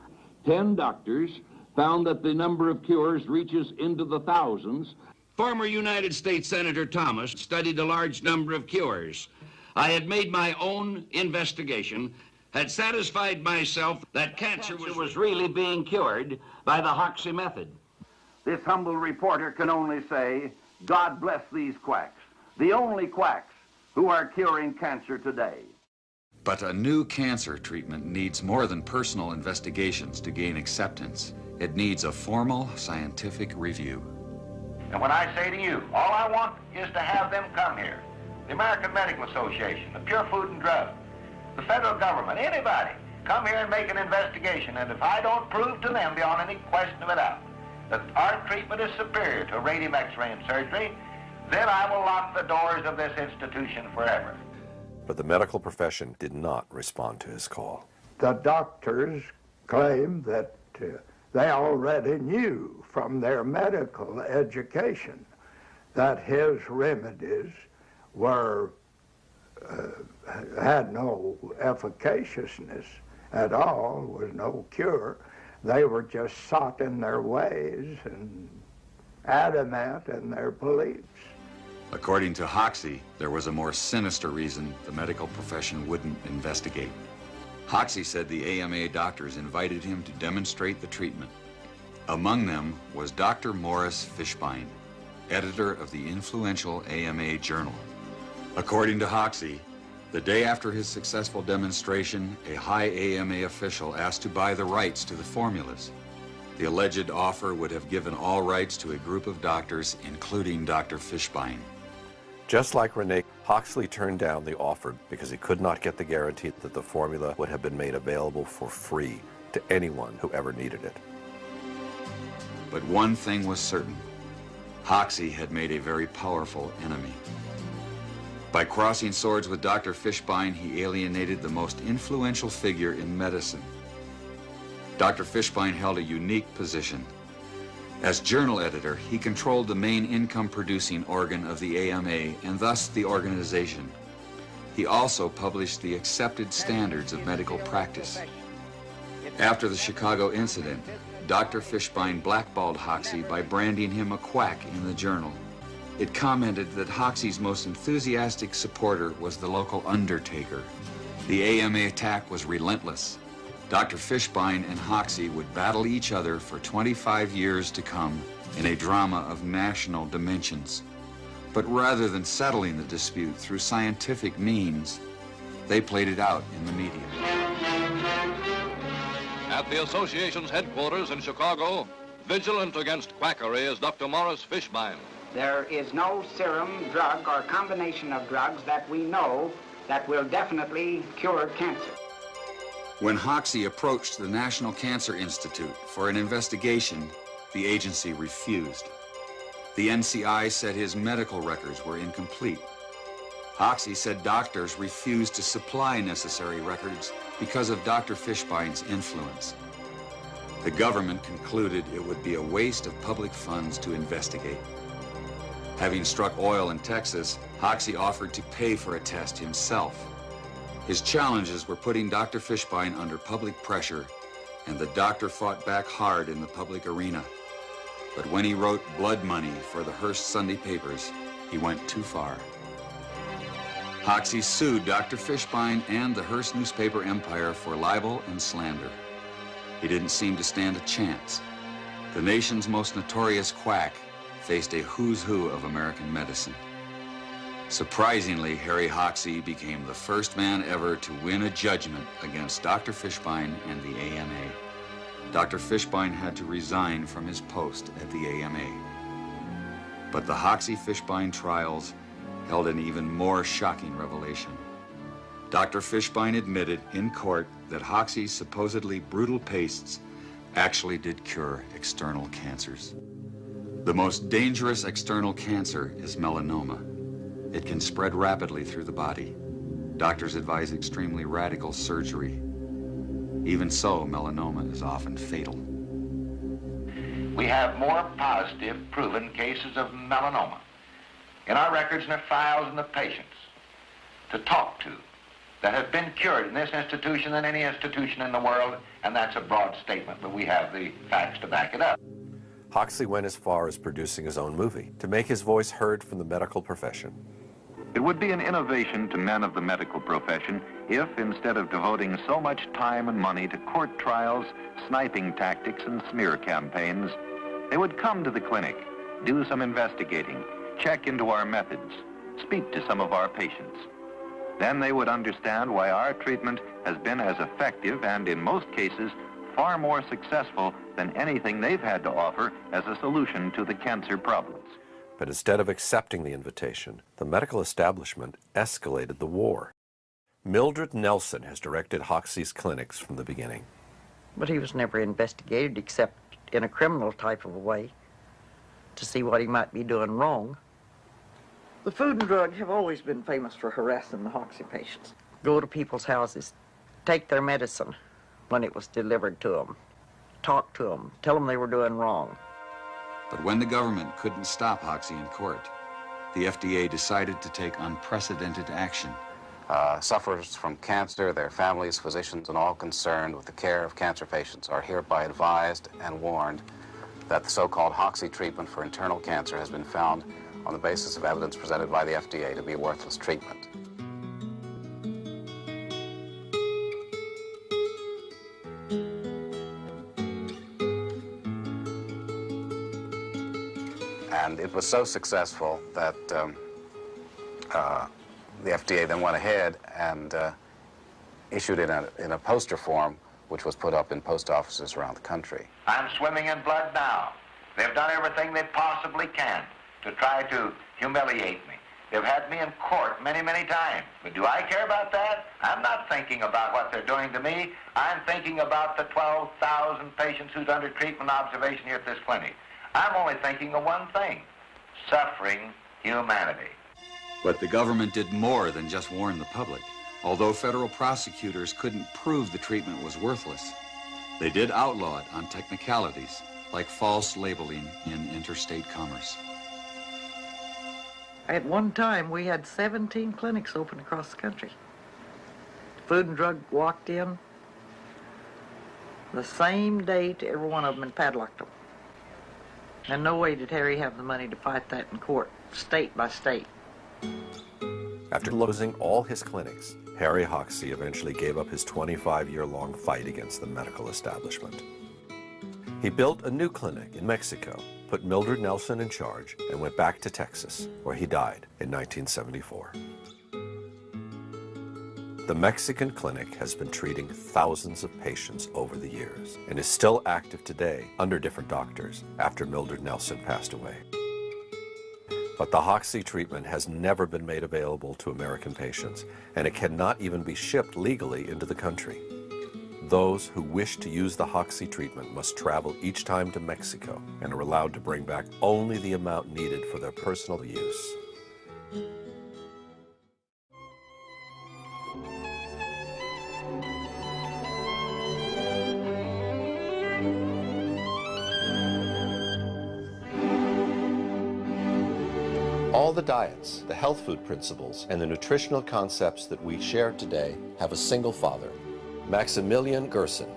10 doctors found that the number of cures reaches into the thousands. Former United States Senator Thomas studied a large number of cures. I had made my own investigation, had satisfied myself that cancer was really being cured by the Hoxie method. This humble reporter can only say, God bless these quacks, the only quacks who are curing cancer today. But a new cancer treatment needs more than personal investigations to gain acceptance. It needs a formal scientific review. And when I say to you, all I want is to have them come here. The American Medical Association, the Pure Food and Drug, the federal government, anybody, come here and make an investigation. And if I don't prove to them beyond any question of a doubt that our treatment is superior to radium X-ray and surgery, then I will lock the doors of this institution forever. But the medical profession did not respond to his call. The doctors claim that they already knew from their medical education that his remedies were had no efficaciousness at all, was no cure. They were just sought in their ways and adamant in their beliefs. According to Hoxie, there was a more sinister reason the medical profession wouldn't investigate. Hoxie said the AMA doctors invited him to demonstrate the treatment. Among them was Dr. Morris Fishbein, editor of the influential AMA Journal. According to Hoxie, the day after his successful demonstration, a high AMA official asked to buy the rights to the formulas. The alleged offer would have given all rights to a group of doctors, including Dr. Fishbein. Just like Rene, Hoxie turned down the offer because he could not get the guarantee that the formula would have been made available for free to anyone who ever needed it. But one thing was certain. Hoxie had made a very powerful enemy. By crossing swords with Dr. Fishbein, he alienated the most influential figure in medicine. Dr. Fishbein held a unique position. As journal editor, he controlled the main income-producing organ of the AMA and thus the organization. He also published the accepted standards of medical practice. After the Chicago incident, Dr. Fishbein blackballed Hoxie by branding him a quack in the journal. It commented that Hoxie's most enthusiastic supporter was the local undertaker. The AMA attack was relentless. Dr. Fishbein and Hoxie would battle each other for 25 years to come in a drama of national dimensions. But rather than settling the dispute through scientific means, they played it out in the media. At the association's headquarters in Chicago, vigilant against quackery is Dr. Morris Fishbein. There is no serum, drug, or combination of drugs that we know that will definitely cure cancer. When Hoxie approached the National Cancer Institute for an investigation, the agency refused. The NCI said his medical records were incomplete. Hoxie said doctors refused to supply necessary records because of Dr. Fishbein's influence. The government concluded it would be a waste of public funds to investigate. Having struck oil in Texas, Hoxie offered to pay for a test himself. His challenges were putting Dr. Fishbein under public pressure, and the doctor fought back hard in the public arena. But when he wrote blood money for the Hearst Sunday papers, he went too far. Hoxie sued Dr. Fishbein and the Hearst newspaper empire for libel and slander. He didn't seem to stand a chance. The nation's most notorious quack faced a who's who of American medicine. Surprisingly, Harry Hoxie became the first man ever to win a judgment against Dr. Fishbein and the AMA. Dr. Fishbein had to resign from his post at the AMA. But the Hoxie-Fishbein trials held an even more shocking revelation. Dr. Fishbein admitted in court that Hoxie's supposedly brutal pastes actually did cure external cancers. The most dangerous external cancer is melanoma. It can spread rapidly through the body. Doctors advise extremely radical surgery. Even so, melanoma is often fatal. We have more positive, proven cases of melanoma in our records and our files and the patients to talk to that have been cured in this institution than any institution in the world, and that's a broad statement, but we have the facts to back it up. Hoxsey went as far as producing his own movie to make his voice heard from the medical profession. It would be an innovation to men of the medical profession if, instead of devoting so much time and money to court trials, sniping tactics, and smear campaigns, they would come to the clinic, do some investigating, check into our methods, speak to some of our patients. Then they would understand why our treatment has been as effective and, in most cases, far more successful than anything they've had to offer as a solution to the cancer problems. But instead of accepting the invitation, the medical establishment escalated the war. Mildred Nelson has directed Hoxsey's clinics from the beginning. But he was never investigated except in a criminal type of a way to see what he might be doing wrong. The Food and Drug have always been famous for harassing the Hoxsey patients. Go to people's houses, take their medicine when it was delivered to them, talk to them, tell them they were doing wrong. But when the government couldn't stop Hoxsey in court, the FDA decided to take unprecedented action. Sufferers from cancer, their families, physicians, and all concerned with the care of cancer patients are hereby advised and warned that the so-called Hoxsey treatment for internal cancer has been found on the basis of evidence presented by the FDA to be a worthless treatment. And it was so successful that the FDA then went ahead and issued it in a poster form, which was put up in post offices around the country. I'm swimming in blood now. They've done everything they possibly can to try to humiliate me. They've had me in court many, many times. But do I care about that? I'm not thinking about what they're doing to me. I'm thinking about the 12,000 patients who's under treatment observation here at this clinic. I'm only thinking of one thing: suffering humanity. But the government did more than just warn the public. Although federal prosecutors couldn't prove the treatment was worthless, they did outlaw it on technicalities like false labeling in interstate commerce. At one time, we had 17 clinics open across the country. Food and Drug walked in the same day to every one of them and padlocked them. And no way did Harry have the money to fight that in court, state by state. After losing all his clinics, Harry Hoxsey eventually gave up his 25-year-long fight against the medical establishment. He built a new clinic in Mexico, put Mildred Nelson in charge, and went back to Texas, where he died in 1974. The Mexican clinic has been treating thousands of patients over the years and is still active today under different doctors after Mildred Nelson passed away. But the Hoxsey treatment has never been made available to American patients, and it cannot even be shipped legally into the country. Those who wish to use the Hoxsey treatment must travel each time to Mexico and are allowed to bring back only the amount needed for their personal use. All the diets, the health food principles, and the nutritional concepts that we share today have a single father, Maximilian Gerson.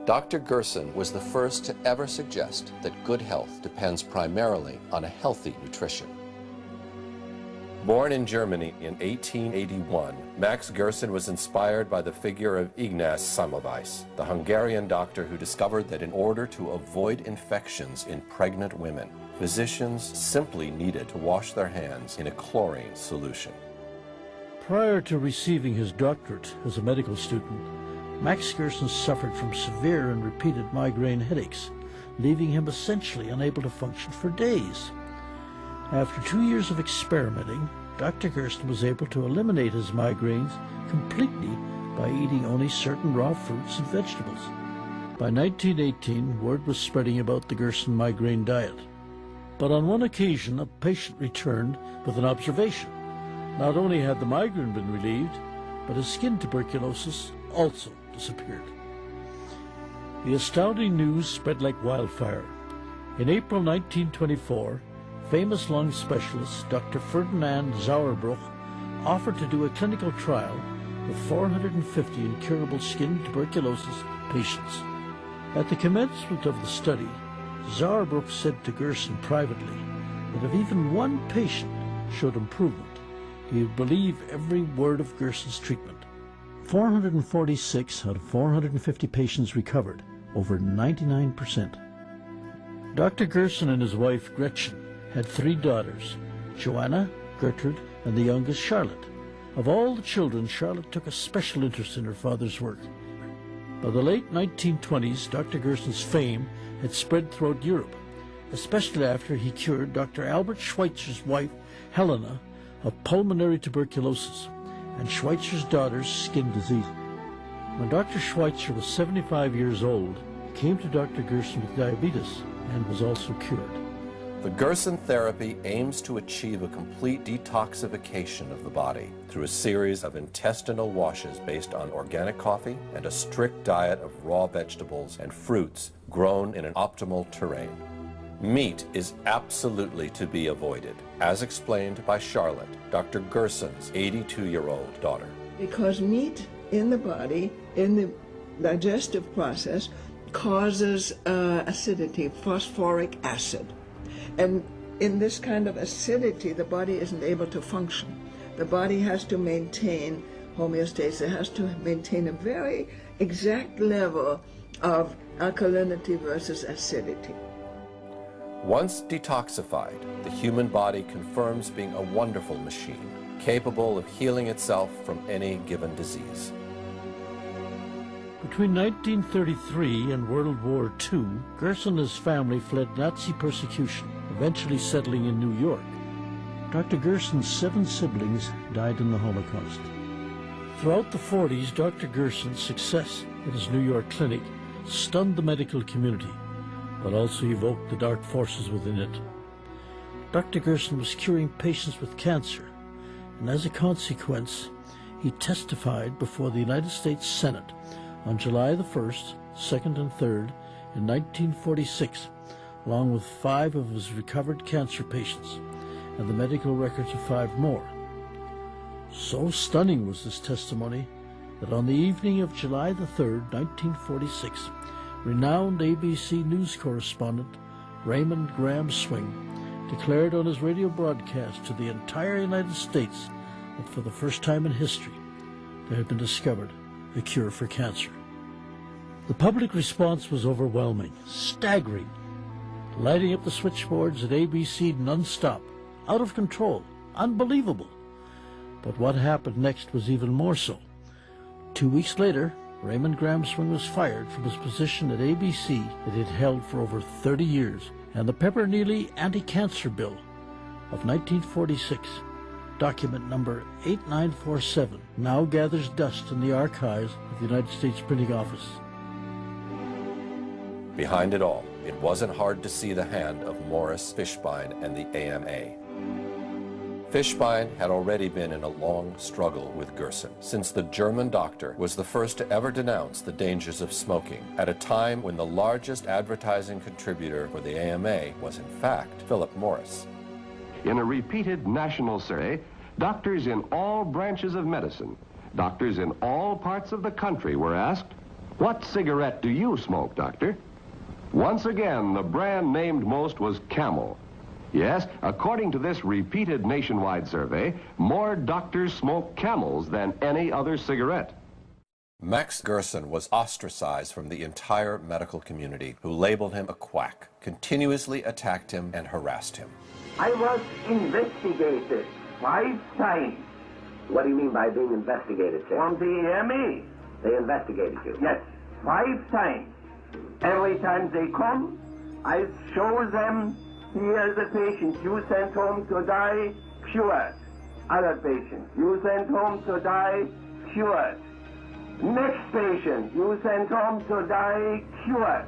Dr. Gerson was the first to ever suggest that good health depends primarily on a healthy nutrition. Born in Germany in 1881, Max Gerson was inspired by the figure of Ignaz Semmelweis, the Hungarian doctor who discovered that in order to avoid infections in pregnant women, physicians simply needed to wash their hands in a chlorine solution. Prior to receiving his doctorate as a medical student, Max Gerson suffered from severe and repeated migraine headaches, leaving him essentially unable to function for days. After 2 years of experimenting, Dr. Gerson was able to eliminate his migraines completely by eating only certain raw fruits and vegetables. By 1918, word was spreading about the Gerson migraine diet. But on one occasion, a patient returned with an observation. Not only had the migraine been relieved, but his skin tuberculosis also disappeared. The astounding news spread like wildfire. In April 1924, famous lung specialist Dr. Ferdinand Sauerbruch offered to do a clinical trial with 450 incurable skin tuberculosis patients. At the commencement of the study, Sauerbruch said to Gerson privately that if even one patient showed improvement, he would believe every word of Gerson's treatment. 446 out of 450 patients recovered, over 99%. Dr. Gerson and his wife Gretchen had 3 daughters, Joanna, Gertrude, and the youngest, Charlotte. Of all the children, Charlotte took a special interest in her father's work. By the late 1920s, Dr. Gerson's fame had spread throughout Europe, especially after he cured Dr. Albert Schweitzer's wife, Helena, of pulmonary tuberculosis and Schweitzer's daughter's skin disease. When Dr. Schweitzer was 75 years old, he came to Dr. Gerson with diabetes and was also cured. The Gerson therapy aims to achieve a complete detoxification of the body through a series of intestinal washes based on organic coffee and a strict diet of raw vegetables and fruits grown in an optimal terrain. Meat is absolutely to be avoided, as explained by Charlotte, Dr. Gerson's 82-year-old daughter. Because meat in the body, in the digestive process, causes acidity, phosphoric acid. And in this kind of acidity, the body isn't able to function. The body has to maintain homeostasis. It has to maintain a very exact level of alkalinity versus acidity. Once detoxified, the human body confirms being a wonderful machine, capable of healing itself from any given disease. Between 1933 and World War II, Gerson and his family fled Nazi persecution, eventually settling in New York. Dr. Gerson's 7 siblings died in the Holocaust. Throughout the 40s, Dr. Gerson's success at his New York clinic stunned the medical community, but also evoked the dark forces within it. Dr. Gerson was curing patients with cancer, and as a consequence, he testified before the United States Senate on July the 1st, 2nd, and 3rd in 1946, along with 5 of his recovered cancer patients and the medical records of 5 more. So stunning was this testimony that on the evening of July the 3rd, 1946, renowned ABC News correspondent Raymond Graham Swing declared on his radio broadcast to the entire United States that for the first time in history, there had been discovered a cure for cancer. The public response was overwhelming, staggering, lighting up the switchboards at ABC non-stop, out of control, unbelievable. But what happened next was even more so. 2 weeks later, Raymond Graham Swing was fired from his position at ABC that he had held for over 30 years, and the Pepper-Neely Anti-Cancer Bill of 1946, document number 8947, now gathers dust in the archives of the United States Printing Office. Behind it all, it wasn't hard to see the hand of Morris Fishbein and the AMA. Fishbein had already been in a long struggle with Gerson, since the German doctor was the first to ever denounce the dangers of smoking, at a time when the largest advertising contributor for the AMA was in fact Philip Morris. In a repeated national survey, doctors in all branches of medicine, doctors in all parts of the country were asked, "What cigarette do you smoke, doctor?" Once again, the brand named most was Camel. Yes, according to this repeated nationwide survey, more doctors smoke Camels than any other cigarette. Max Gerson was ostracized from the entire medical community, who labeled him a quack, continuously attacked him and harassed him. I was investigated 5 times. What do you mean by being investigated, sir? From the AMA. They investigated you? Yes, 5 times. Every time they come, I show them, here the patient you sent home to die, cured. Other patient you sent home to die, cured. Next patient, you sent home to die cured.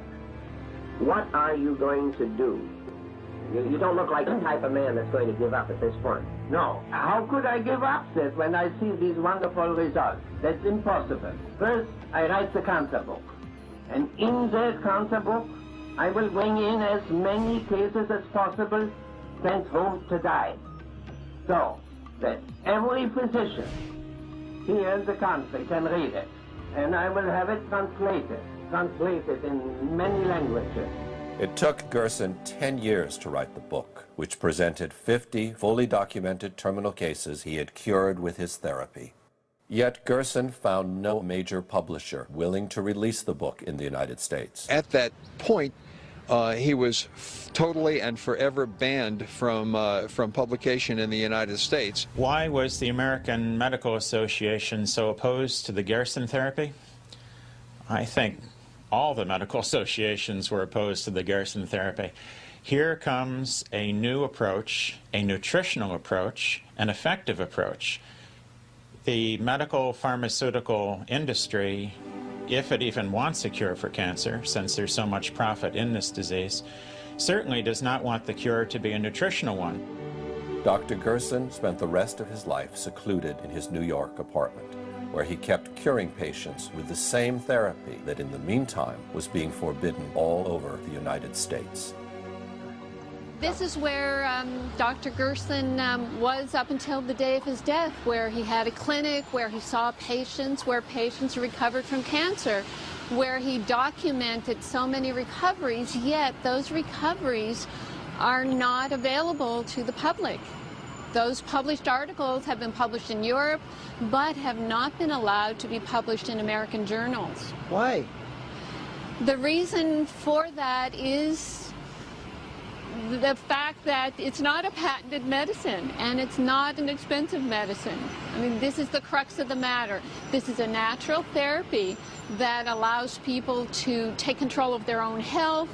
What are you going to do? You don't look like the type of man that's going to give up at this point. No. How could I give up, Seth, when I see these wonderful results? That's impossible. First, I write the cancer book. And in that cancer book, I will bring in as many cases as possible sent home to die. So that every physician hears the cancer can read it. And I will have it translated in many languages. It took Gerson 10 years to write the book, which presented 50 fully documented terminal cases he had cured with his therapy. Yet Gerson found no major publisher willing to release the book in the United States. At that point, he was totally and forever banned from publication in the United States. Why was the American Medical Association so opposed to the Gerson therapy? I think all the medical associations were opposed to the Gerson therapy. Here comes a new approach, a nutritional approach, an effective approach. The medical pharmaceutical industry, if it even wants a cure for cancer, since there's so much profit in this disease, certainly does not want the cure to be a nutritional one. Dr. Gerson spent the rest of his life secluded in his New York apartment, where he kept curing patients with the same therapy that in the meantime was being forbidden all over the United States. This is where Dr. Gerson was up until the day of his death, where he had a clinic, where he saw patients, where patients recovered from cancer, where he documented so many recoveries, yet those recoveries are not available to the public. Those published articles have been published in Europe, but have not been allowed to be published in American journals. Why? The reason for that is the fact that it's not a patented medicine, and it's not an expensive medicine. I mean, this is the crux of the matter. This is a natural therapy that allows people to take control of their own health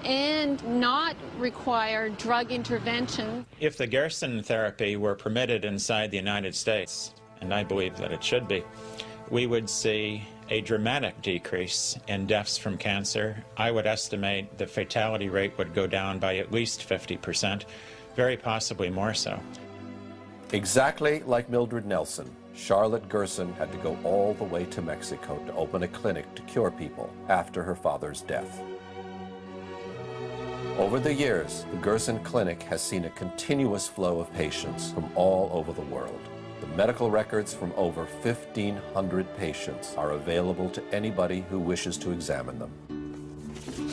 and not require drug intervention. If the Gerson therapy were permitted inside the United States, and I believe that it should be, we would see a dramatic decrease in deaths from cancer. I would estimate the fatality rate would go down by at least 50%, very possibly more so. Exactly like Mildred Nelson, Charlotte Gerson had to go all the way to Mexico to open a clinic to cure people after her father's death. Over the years, the Gerson Clinic has seen a continuous flow of patients from all over the world. The medical records from over 1,500 patients are available to anybody who wishes to examine them.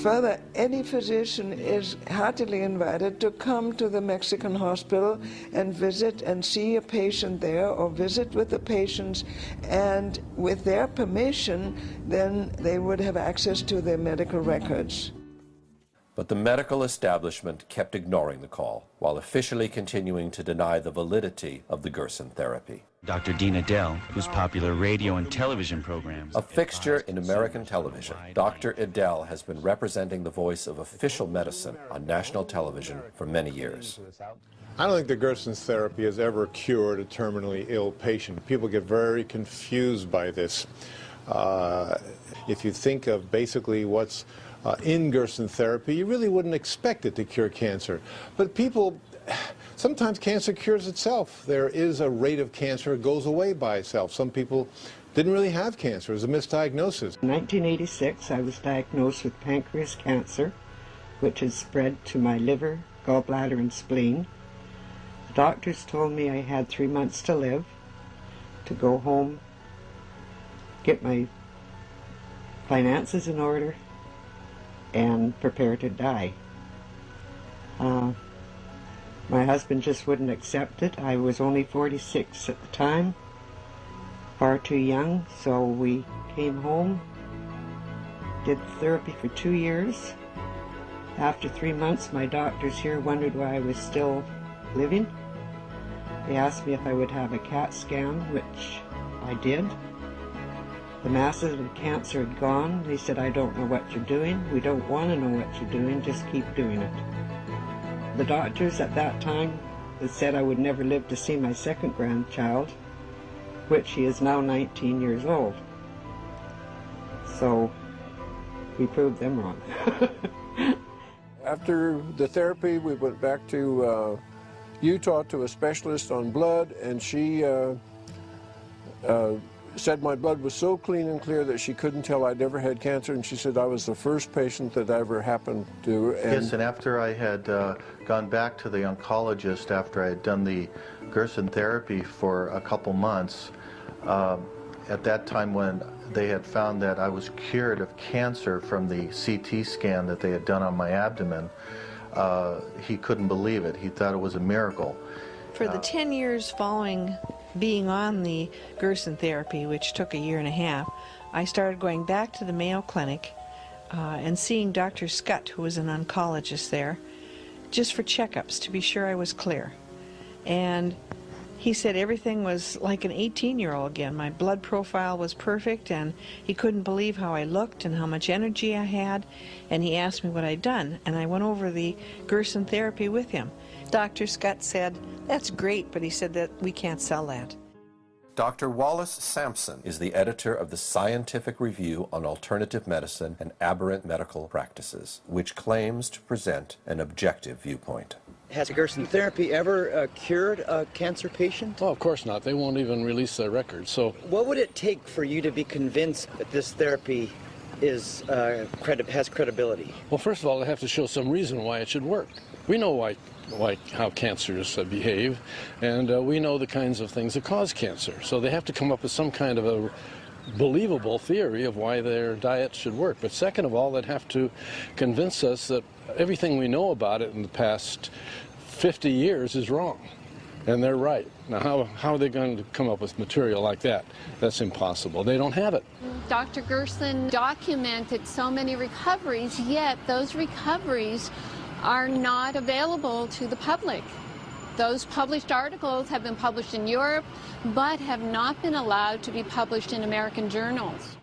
Further, any physician is heartily invited to come to the Mexican hospital and visit and see a patient there, or visit with the patients, and with their permission, then they would have access to their medical records. But the medical establishment kept ignoring the call, while officially continuing to deny the validity of the Gerson therapy. Dr. Dean Edell, whose popular radio and television programs... A fixture in American television, Dr. Edell has been representing the voice of official medicine on national television for many years. I don't think the Gerson's therapy has ever cured a terminally ill patient. People get very confused by this. If you think of basically what's in Gerson therapy, you really wouldn't expect it to cure cancer. But people, sometimes cancer cures itself. There is a rate of cancer, it goes away by itself. Some people didn't really have cancer, it was a misdiagnosis. In 1986, I was diagnosed with pancreas cancer, which had spread to my liver, gallbladder, and spleen. The doctors told me I had 3 months to live, to go home, get my finances in order, and prepare to die. My husband just wouldn't accept it. I was only 46 at the time, far too young, so we came home, did therapy for 2 years. After 3 months, my doctors here wondered why I was still living. They asked me if I would have a CAT scan, which I did. The masses of cancer had gone. They said, I don't know what you're doing. We don't want to know what you're doing. Just keep doing it. The doctors at that time had said I would never live to see my second grandchild, which he is now 19 years old. So we proved them wrong. After the therapy, we went back to Utah to a specialist on blood, and she said my blood was so clean and clear that she couldn't tell I'd ever had cancer, and she said I was the first patient that ever happened to. And yes, and after I had gone back to the oncologist after I had done the Gerson therapy for a couple months, at that time when they had found that I was cured of cancer from the CT scan that they had done on my abdomen, he couldn't believe it. He thought it was a miracle. For the 10 years following being on the Gerson therapy, which took a year and a half, I started going back to the Mayo Clinic and seeing Dr. Scott, who was an oncologist there, just for checkups to be sure I was clear. And he said everything was like an 18-year-old again. My blood profile was perfect, and he couldn't believe how I looked and how much energy I had, and he asked me what I'd done, and I went over the Gerson therapy with him. Dr. Scott said, "That's great," but he said that we can't sell that. Dr. Wallace Sampson is the editor of the Scientific Review on Alternative Medicine and Aberrant Medical Practices, which claims to present an objective viewpoint. Has Gerson therapy ever cured a cancer patient? Oh, of course not. They won't even release their records. So, what would it take for you to be convinced that this therapy is has credibility? Well, first of all, they have to show some reason why it should work. We know how cancers behave, and we know the kinds of things that cause cancer. So they have to come up with some kind of a believable theory of why their diet should work. But second of all, they'd have to convince us that everything we know about it in the past 50 years is wrong, and they're right. Now, how are they going to come up with material like that? That's impossible. They don't have it. Dr. Gerson documented so many recoveries, yet those recoveries are not available to the public. Those published articles have been published in Europe, but have not been allowed to be published in American journals.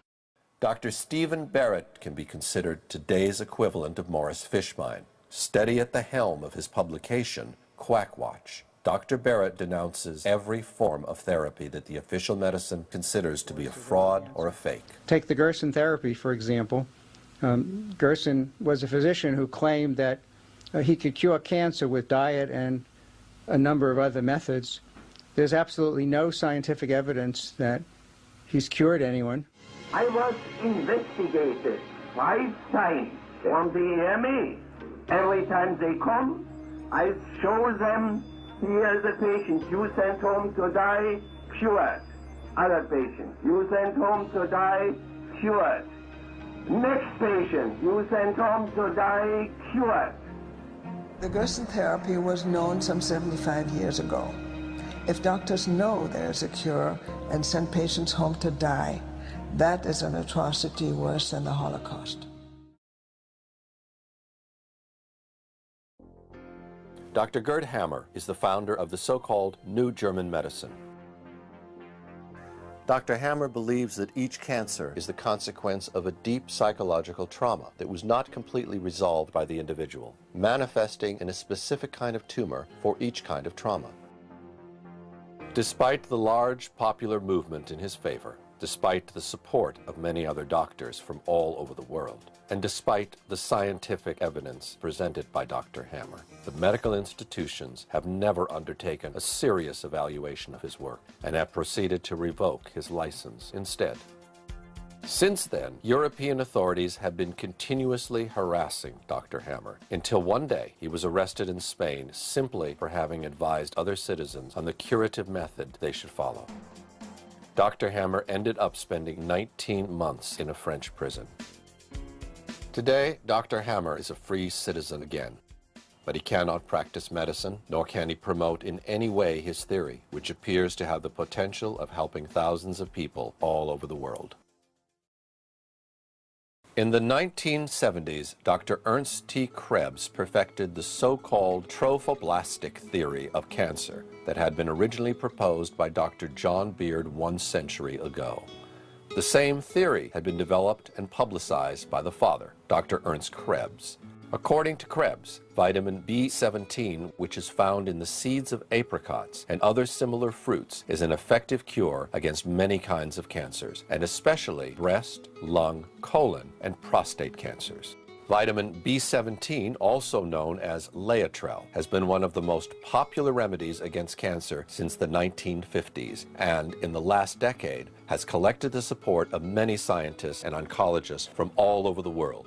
Dr. Stephen Barrett can be considered today's equivalent of Morris Fishbein. Steady at the helm of his publication, Quackwatch, Dr. Barrett denounces every form of therapy that the official medicine considers to be a fraud or a fake. Take the Gerson therapy, for example. Gerson was a physician who claimed that he could cure cancer with diet and a number of other methods. There's absolutely no scientific evidence that he's cured anyone. I was investigated 5 times on the EMA. Every time they come, I show them, here's a patient you sent home to die, cured. Other patient, you sent home to die, cured. Next patient, you sent home to die, cured. The Gerson therapy was known some 75 years ago. If doctors know there's a cure and send patients home to die, that is an atrocity worse than the Holocaust. Dr. Gerd Hammer is the founder of the so-called New German Medicine. Dr. Hammer believes that each cancer is the consequence of a deep psychological trauma that was not completely resolved by the individual, manifesting in a specific kind of tumor for each kind of trauma. Despite the large popular movement in his favor, despite the support of many other doctors from all over the world, and despite the scientific evidence presented by Dr. Hammer, the medical institutions have never undertaken a serious evaluation of his work and have proceeded to revoke his license instead. Since then, European authorities have been continuously harassing Dr. Hammer until one day he was arrested in Spain simply for having advised other citizens on the curative method they should follow. Dr. Hammer ended up spending 19 months in a French prison. Today, Dr. Hammer is a free citizen again, but he cannot practice medicine, nor can he promote in any way his theory, which appears to have the potential of helping thousands of people all over the world. In the 1970s, Dr. Ernst T. Krebs perfected the so-called trophoblastic theory of cancer that had been originally proposed by Dr. John Beard 1 century ago. The same theory had been developed and publicized by the father, Dr. Ernst Krebs. According to Krebs, vitamin B17, which is found in the seeds of apricots and other similar fruits, is an effective cure against many kinds of cancers, and especially breast, lung, colon, and prostate cancers. Vitamin B17, also known as Laetrile, has been one of the most popular remedies against cancer since the 1950s, and in the last decade has collected the support of many scientists and oncologists from all over the world.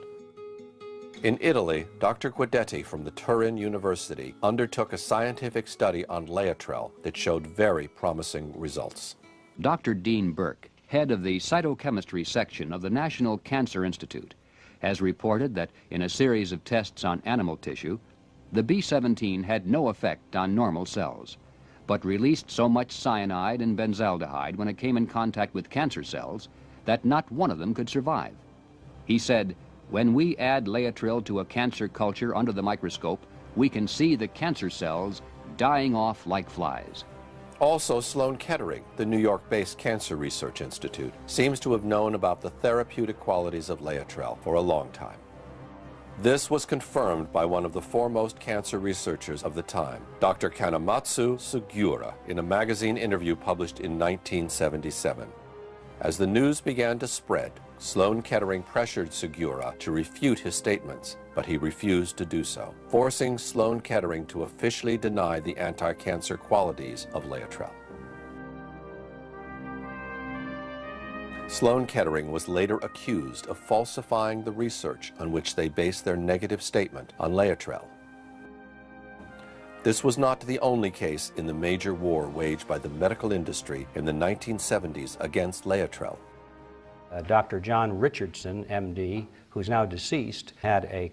In Italy, Dr. Guidetti from the Turin University undertook a scientific study on Laetrile that showed very promising results. Dr. Dean Burke, head of the cytochemistry section of the National Cancer Institute, has reported that in a series of tests on animal tissue, the B17 had no effect on normal cells, but released so much cyanide and benzaldehyde when it came in contact with cancer cells that not one of them could survive. He said, "When we add Laetrile to a cancer culture under the microscope, we can see the cancer cells dying off like flies." Also, Sloan Kettering, the New York-based Cancer Research Institute, seems to have known about the therapeutic qualities of Laetrile for a long time. This was confirmed by one of the foremost cancer researchers of the time, Dr. Kanematsu Sugiura, in a magazine interview published in 1977. As the news began to spread, Sloan Kettering pressured Sugiura to refute his statements, but he refused to do so, forcing Sloan Kettering to officially deny the anti-cancer qualities of Laetrile. Sloan Kettering was later accused of falsifying the research on which they based their negative statement on Laetrile. This was not the only case in the major war waged by the medical industry in the 1970s against Laetrile. Dr. John Richardson, MD, who's now deceased, had a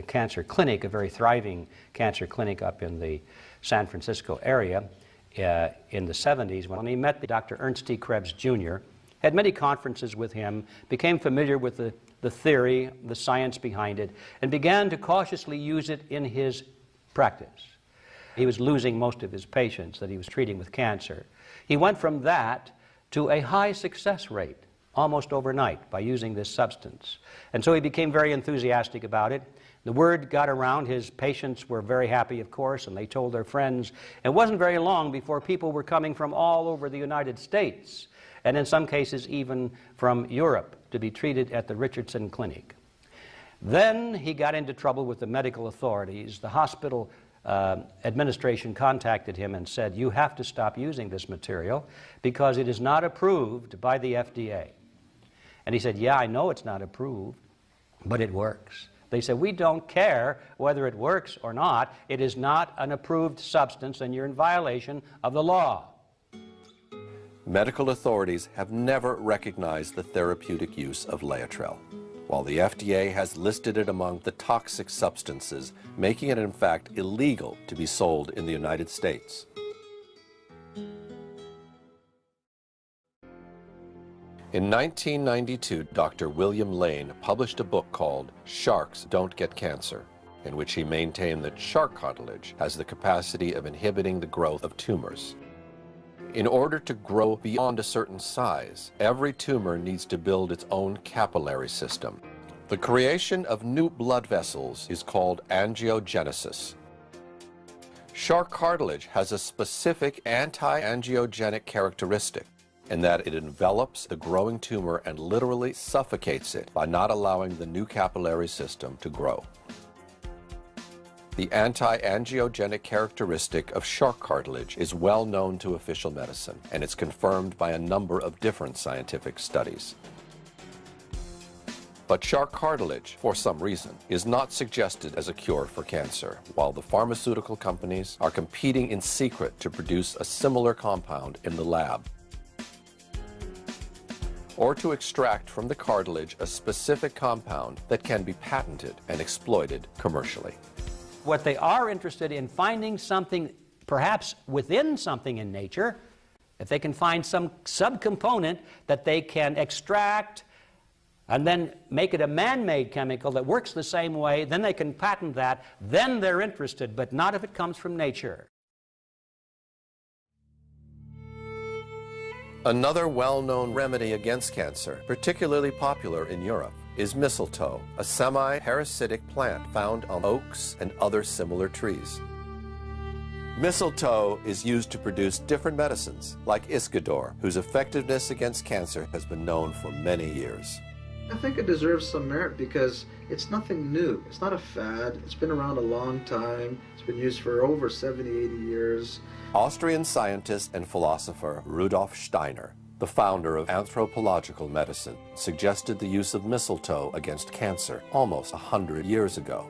cancer clinic, a very thriving cancer clinic up in the San Francisco area in the 70s when he met Dr. Ernst T. Krebs Jr., had many conferences with him, became familiar with the theory, the science behind it, and began to cautiously use it in his practice. He was losing most of his patients that he was treating with cancer. He went from that to a high success rate almost overnight by using this substance. And so he became very enthusiastic about it. The word got around. His patients were very happy, of course, and they told their friends. It wasn't very long before people were coming from all over the United States, and in some cases even from Europe, to be treated at the Richardson Clinic. Then he got into trouble with the medical authorities. The hospital administration contacted him and said, "You have to stop using this material because it is not approved by the FDA." And he said, "Yeah, I know it's not approved, but it works." They said, "We don't care whether it works or not. It is not an approved substance and you're in violation of the law." Medical authorities have never recognized the therapeutic use of Laetrile, while the FDA has listed it among the toxic substances, making it in fact illegal to be sold in the United States. In 1992, Dr. William Lane published a book called Sharks Don't Get Cancer, in which he maintained that shark cartilage has the capacity of inhibiting the growth of tumors. In order to grow beyond a certain size, every tumor needs to build its own capillary system. The creation of new blood vessels is called angiogenesis. Shark cartilage has a specific anti-angiogenic characteristic in that it envelops the growing tumor and literally suffocates it by not allowing the new capillary system to grow. The anti-angiogenic characteristic of shark cartilage is well known to official medicine, and it's confirmed by a number of different scientific studies. But shark cartilage, for some reason, is not suggested as a cure for cancer, while the pharmaceutical companies are competing in secret to produce a similar compound in the lab, or to extract from the cartilage a specific compound that can be patented and exploited commercially. What they are interested in finding something, perhaps within something in nature, if they can find some subcomponent that they can extract and then make it a man-made chemical that works the same way, then they can patent that, then they're interested, but not if it comes from nature. Another well-known remedy against cancer, particularly popular in Europe, is mistletoe, a semi-parasitic plant found on oaks and other similar trees. Mistletoe is used to produce different medicines, like Iscador, whose effectiveness against cancer has been known for many years. I think it deserves some merit because it's nothing new. It's not a fad. It's been around a long time. It's been used for over 70, 80 years. Austrian scientist and philosopher Rudolf Steiner, the founder of anthropological medicine, suggested the use of mistletoe against cancer almost 100 years ago.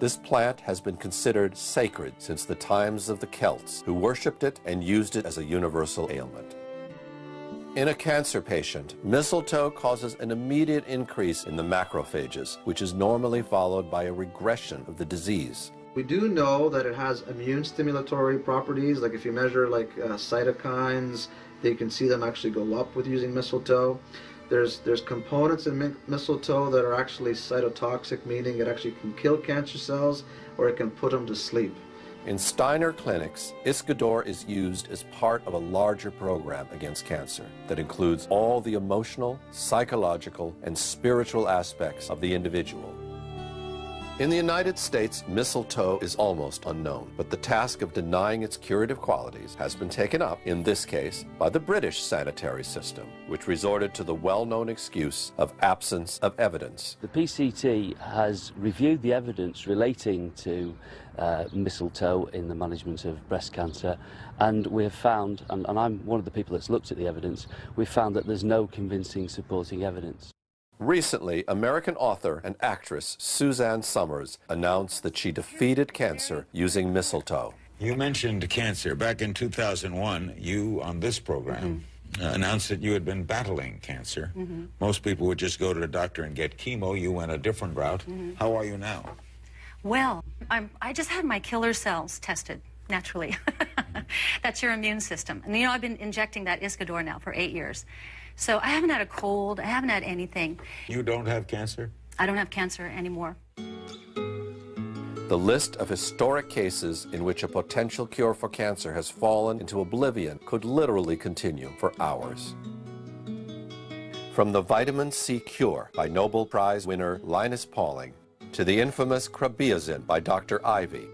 This plant has been considered sacred since the times of the Celts, who worshipped it and used it as a universal ailment. In a cancer patient, mistletoe causes an immediate increase in the macrophages, which is normally followed by a regression of the disease. We do know that it has immune stimulatory properties, like if you measure cytokines, you can see them actually go up with using mistletoe. There's components in mistletoe that are actually cytotoxic, meaning it actually can kill cancer cells or it can put them to sleep. In Steiner clinics, Iscador is used as part of a larger program against cancer that includes all the emotional, psychological, and spiritual aspects of the individual. In the United States, mistletoe is almost unknown, but the task of denying its curative qualities has been taken up, in this case, by the British sanitary system, which resorted to the well-known excuse of absence of evidence. The PCT has reviewed the evidence relating to mistletoe in the management of breast cancer, and we have found, and I'm one of the people that's looked at the evidence, we've found that there's no convincing supporting evidence. Recently, American author and actress Suzanne Summers announced that she defeated cancer using mistletoe. You mentioned cancer. Back in 2001, you, on this program, announced that you had been battling cancer. Most people would just go to the doctor and get chemo. You went a different route. How are you now? Well, I just had my killer cells tested, naturally. That's your immune system. And, you know, I've been injecting that Iscador now for 8 years. So I haven't had a cold, I haven't had anything. You don't have cancer? I don't have cancer anymore. The list of historic cases in which a potential cure for cancer has fallen into oblivion could literally continue for hours. From the vitamin C cure by Nobel Prize winner Linus Pauling, to the infamous Krabiazin by Dr. Ivy,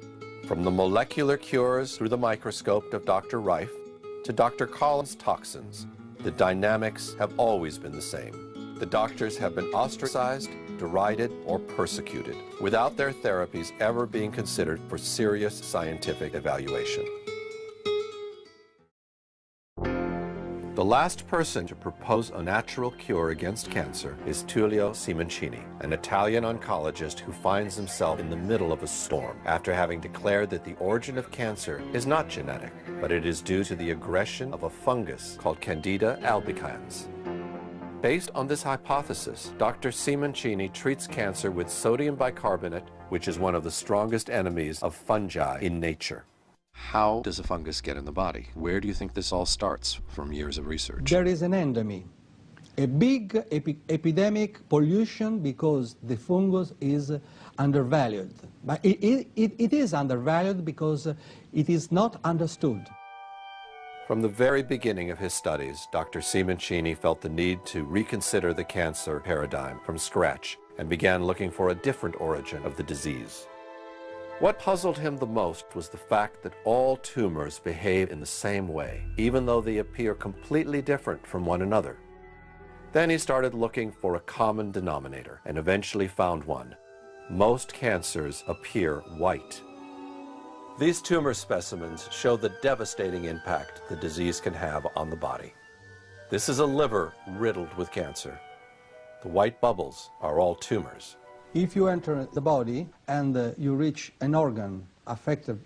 from the molecular cures through the microscope of Dr. Rife, to Dr. Collins' toxins, the dynamics have always been the same. The doctors have been ostracized, derided, or persecuted, without their therapies ever being considered for serious scientific evaluation. The last person to propose a natural cure against cancer is Tullio Simoncini, an Italian oncologist who finds himself in the middle of a storm after having declared that the origin of cancer is not genetic, but it is due to the aggression of a fungus called Candida albicans. Based on this hypothesis, Dr. Simoncini treats cancer with sodium bicarbonate, which is one of the strongest enemies of fungi in nature. How does a fungus get in the body? Where do you think this all starts from years of research? There is an endemy, a big epidemic pollution because the fungus is undervalued. But it is undervalued because it is not understood. From the very beginning of his studies, Dr. Simoncini felt the need to reconsider the cancer paradigm from scratch and began looking for a different origin of the disease. What puzzled him the most was the fact that all tumors behave in the same way, even though they appear completely different from one another. Then he started looking for a common denominator and eventually found one. Most cancers appear white. These tumor specimens show the devastating impact the disease can have on the body. This is a liver riddled with cancer. The white bubbles are all tumors. If you enter the body and you reach an organ affected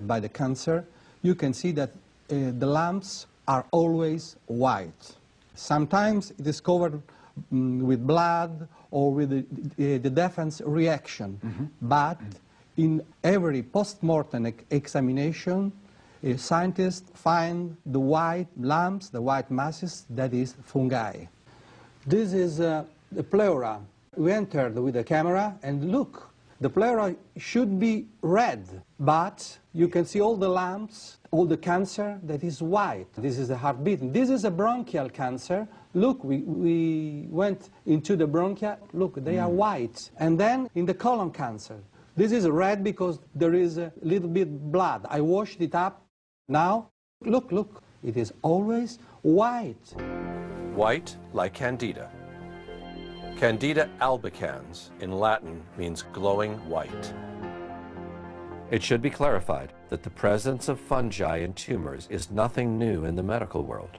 by the cancer, you can see that the lumps are always white. Sometimes it is covered with blood or with the defense reaction, but in every post-mortem examination, scientists find the white lumps, the white masses, that is fungi. This is the pleura. We entered with a camera and look, The pleura should be red, but you can see all the lumps, all the cancer that is white. This is the heart beating. This is a bronchial cancer. Look, we went into the bronchia. Look, they are white. And then in the colon cancer, this is red because there is a little bit blood. I washed it up. Now, look, look, it is always white. White like Candida. Candida albicans in Latin means glowing white. It should be clarified that the presence of fungi in tumors is nothing new in the medical world.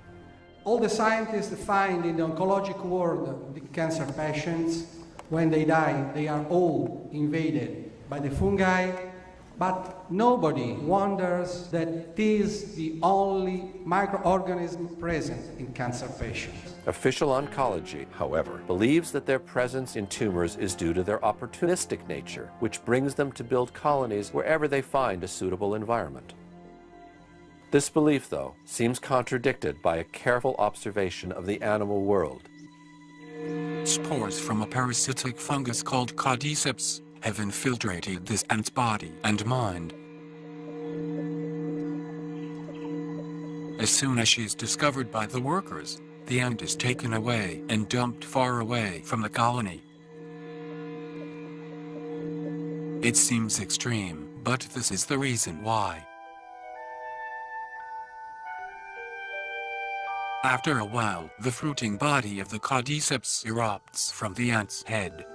All the scientists find in the oncologic world the cancer patients, when they die, they are all invaded by the fungi, but nobody wonders that it is the only microorganism present in cancer patients. Official oncology, however, believes that their presence in tumors is due to their opportunistic nature, which brings them to build colonies wherever they find a suitable environment. This belief, though, seems contradicted by a careful observation of the animal world. Spores from a parasitic fungus called Cordyceps have infiltrated this ant's body and mind. As soon as she is discovered by the workers, the ant is taken away and dumped far away from the colony. It seems extreme, but this is the reason why. After a while, the fruiting body of the Cordyceps erupts from the ant's head.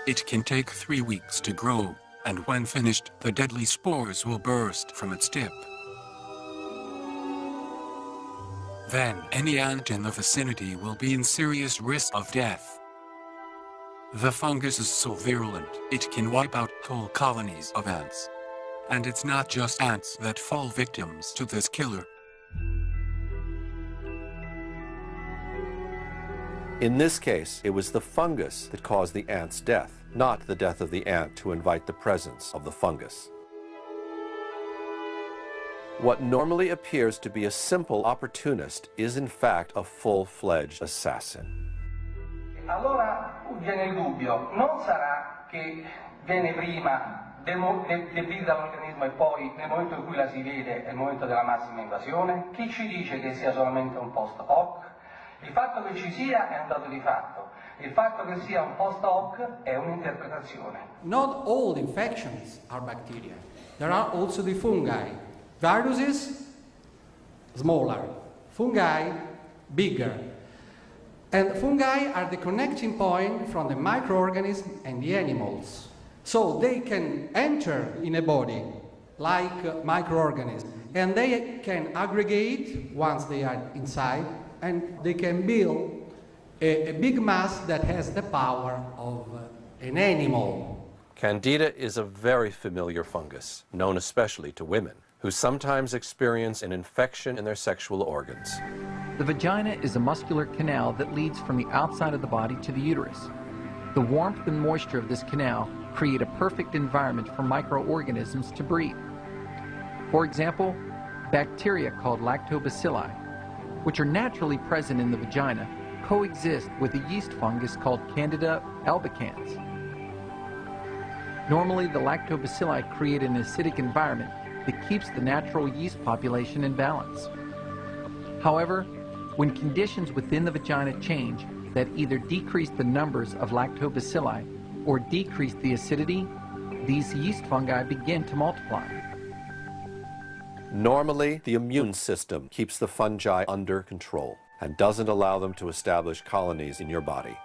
It can take 3 weeks to grow, and when finished, the deadly spores will burst from its tip. Then, any ant in the vicinity will be in serious risk of death. The fungus is so virulent, it can wipe out whole colonies of ants. And it's not just ants that fall victims to this killer. In this case, it was the fungus that caused the ant's death, not the death of the ant to invite the presence of the fungus. What normally appears to be a simple opportunist is in fact a full-fledged assassin. Allora viene il dubbio, non sarà che viene prima debilita l'organismo e poi nel momento in cui la si vede è il momento della massima invasione? Chi ci dice che sia solamente un post hoc? Il fatto che ci sia è un dato di fatto, il fatto che sia un post hoc è un'interpretazione. Not all infections are bacteria. There are also the fungi. Viruses, smaller. Fungi, bigger. And fungi are the connecting point from the microorganism and the animals. So they can enter in a body like microorganisms, and they can aggregate once they are inside, and they can build a big mass that has the power of an animal. Candida is a very familiar fungus, known especially to women, who sometimes experience an infection in their sexual organs. The vagina is a muscular canal that leads from the outside of the body to the uterus. The warmth and moisture of this canal create a perfect environment for microorganisms to breed. For example, bacteria called lactobacilli, which are naturally present in the vagina, coexist with a yeast fungus called Candida albicans. Normally, the lactobacilli create an acidic environment that keeps the natural yeast population in balance. However, when conditions within the vagina change that either decrease the numbers of lactobacilli or decrease the acidity, these yeast fungi begin to multiply. Normally, the immune system keeps the fungi under control and doesn't allow them to establish colonies in your body.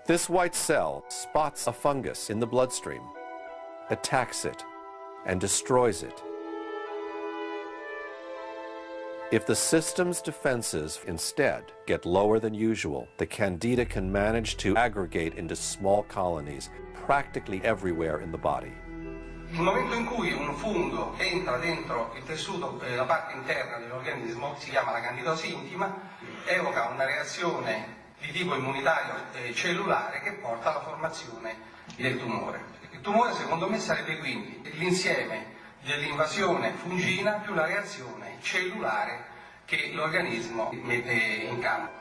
This white cell spots a fungus in the bloodstream, attacks it, and destroys it. If the system's defenses instead get lower than usual, the Candida can manage to aggregate into small colonies practically everywhere in the body. Il momento in cui un fungo entra dentro il tessuto, la parte interna dell'organismo, si chiama la candidosi intima, evoca una reazione di tipo immunitario cellulare che porta alla formazione del tumore. Il tumore secondo me sarebbe quindi l'insieme dell'invasione fungina più la reazione cellulare che l'organismo mette in campo.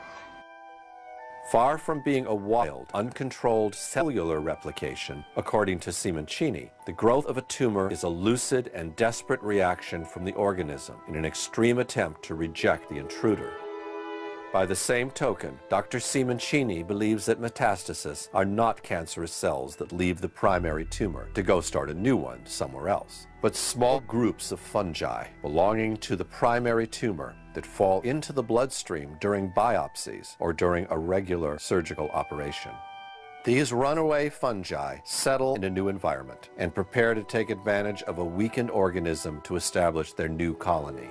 Far from being a wild, uncontrolled cellular replication, according to Simoncini, the growth of a tumor is a lucid and desperate reaction from the organism in an extreme attempt to reject the intruder. By the same token, Dr. Simoncini believes that metastases are not cancerous cells that leave the primary tumor to go start a new one somewhere else, but small groups of fungi belonging to the primary tumor that fall into the bloodstream during biopsies or during a regular surgical operation. These runaway fungi settle in a new environment and prepare to take advantage of a weakened organism to establish their new colony.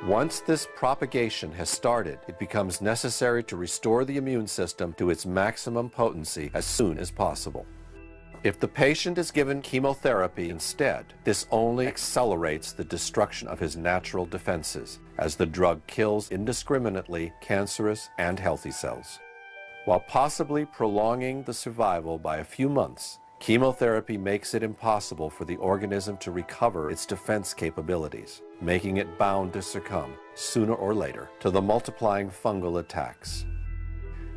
Once this propagation has started, it becomes necessary to restore the immune system to its maximum potency as soon as possible. If the patient is given chemotherapy instead, this only accelerates the destruction of his natural defenses, as the drug kills indiscriminately cancerous and healthy cells. While possibly prolonging the survival by a few months, chemotherapy makes it impossible for the organism to recover its defense capabilities, making it bound to succumb, sooner or later, to the multiplying fungal attacks.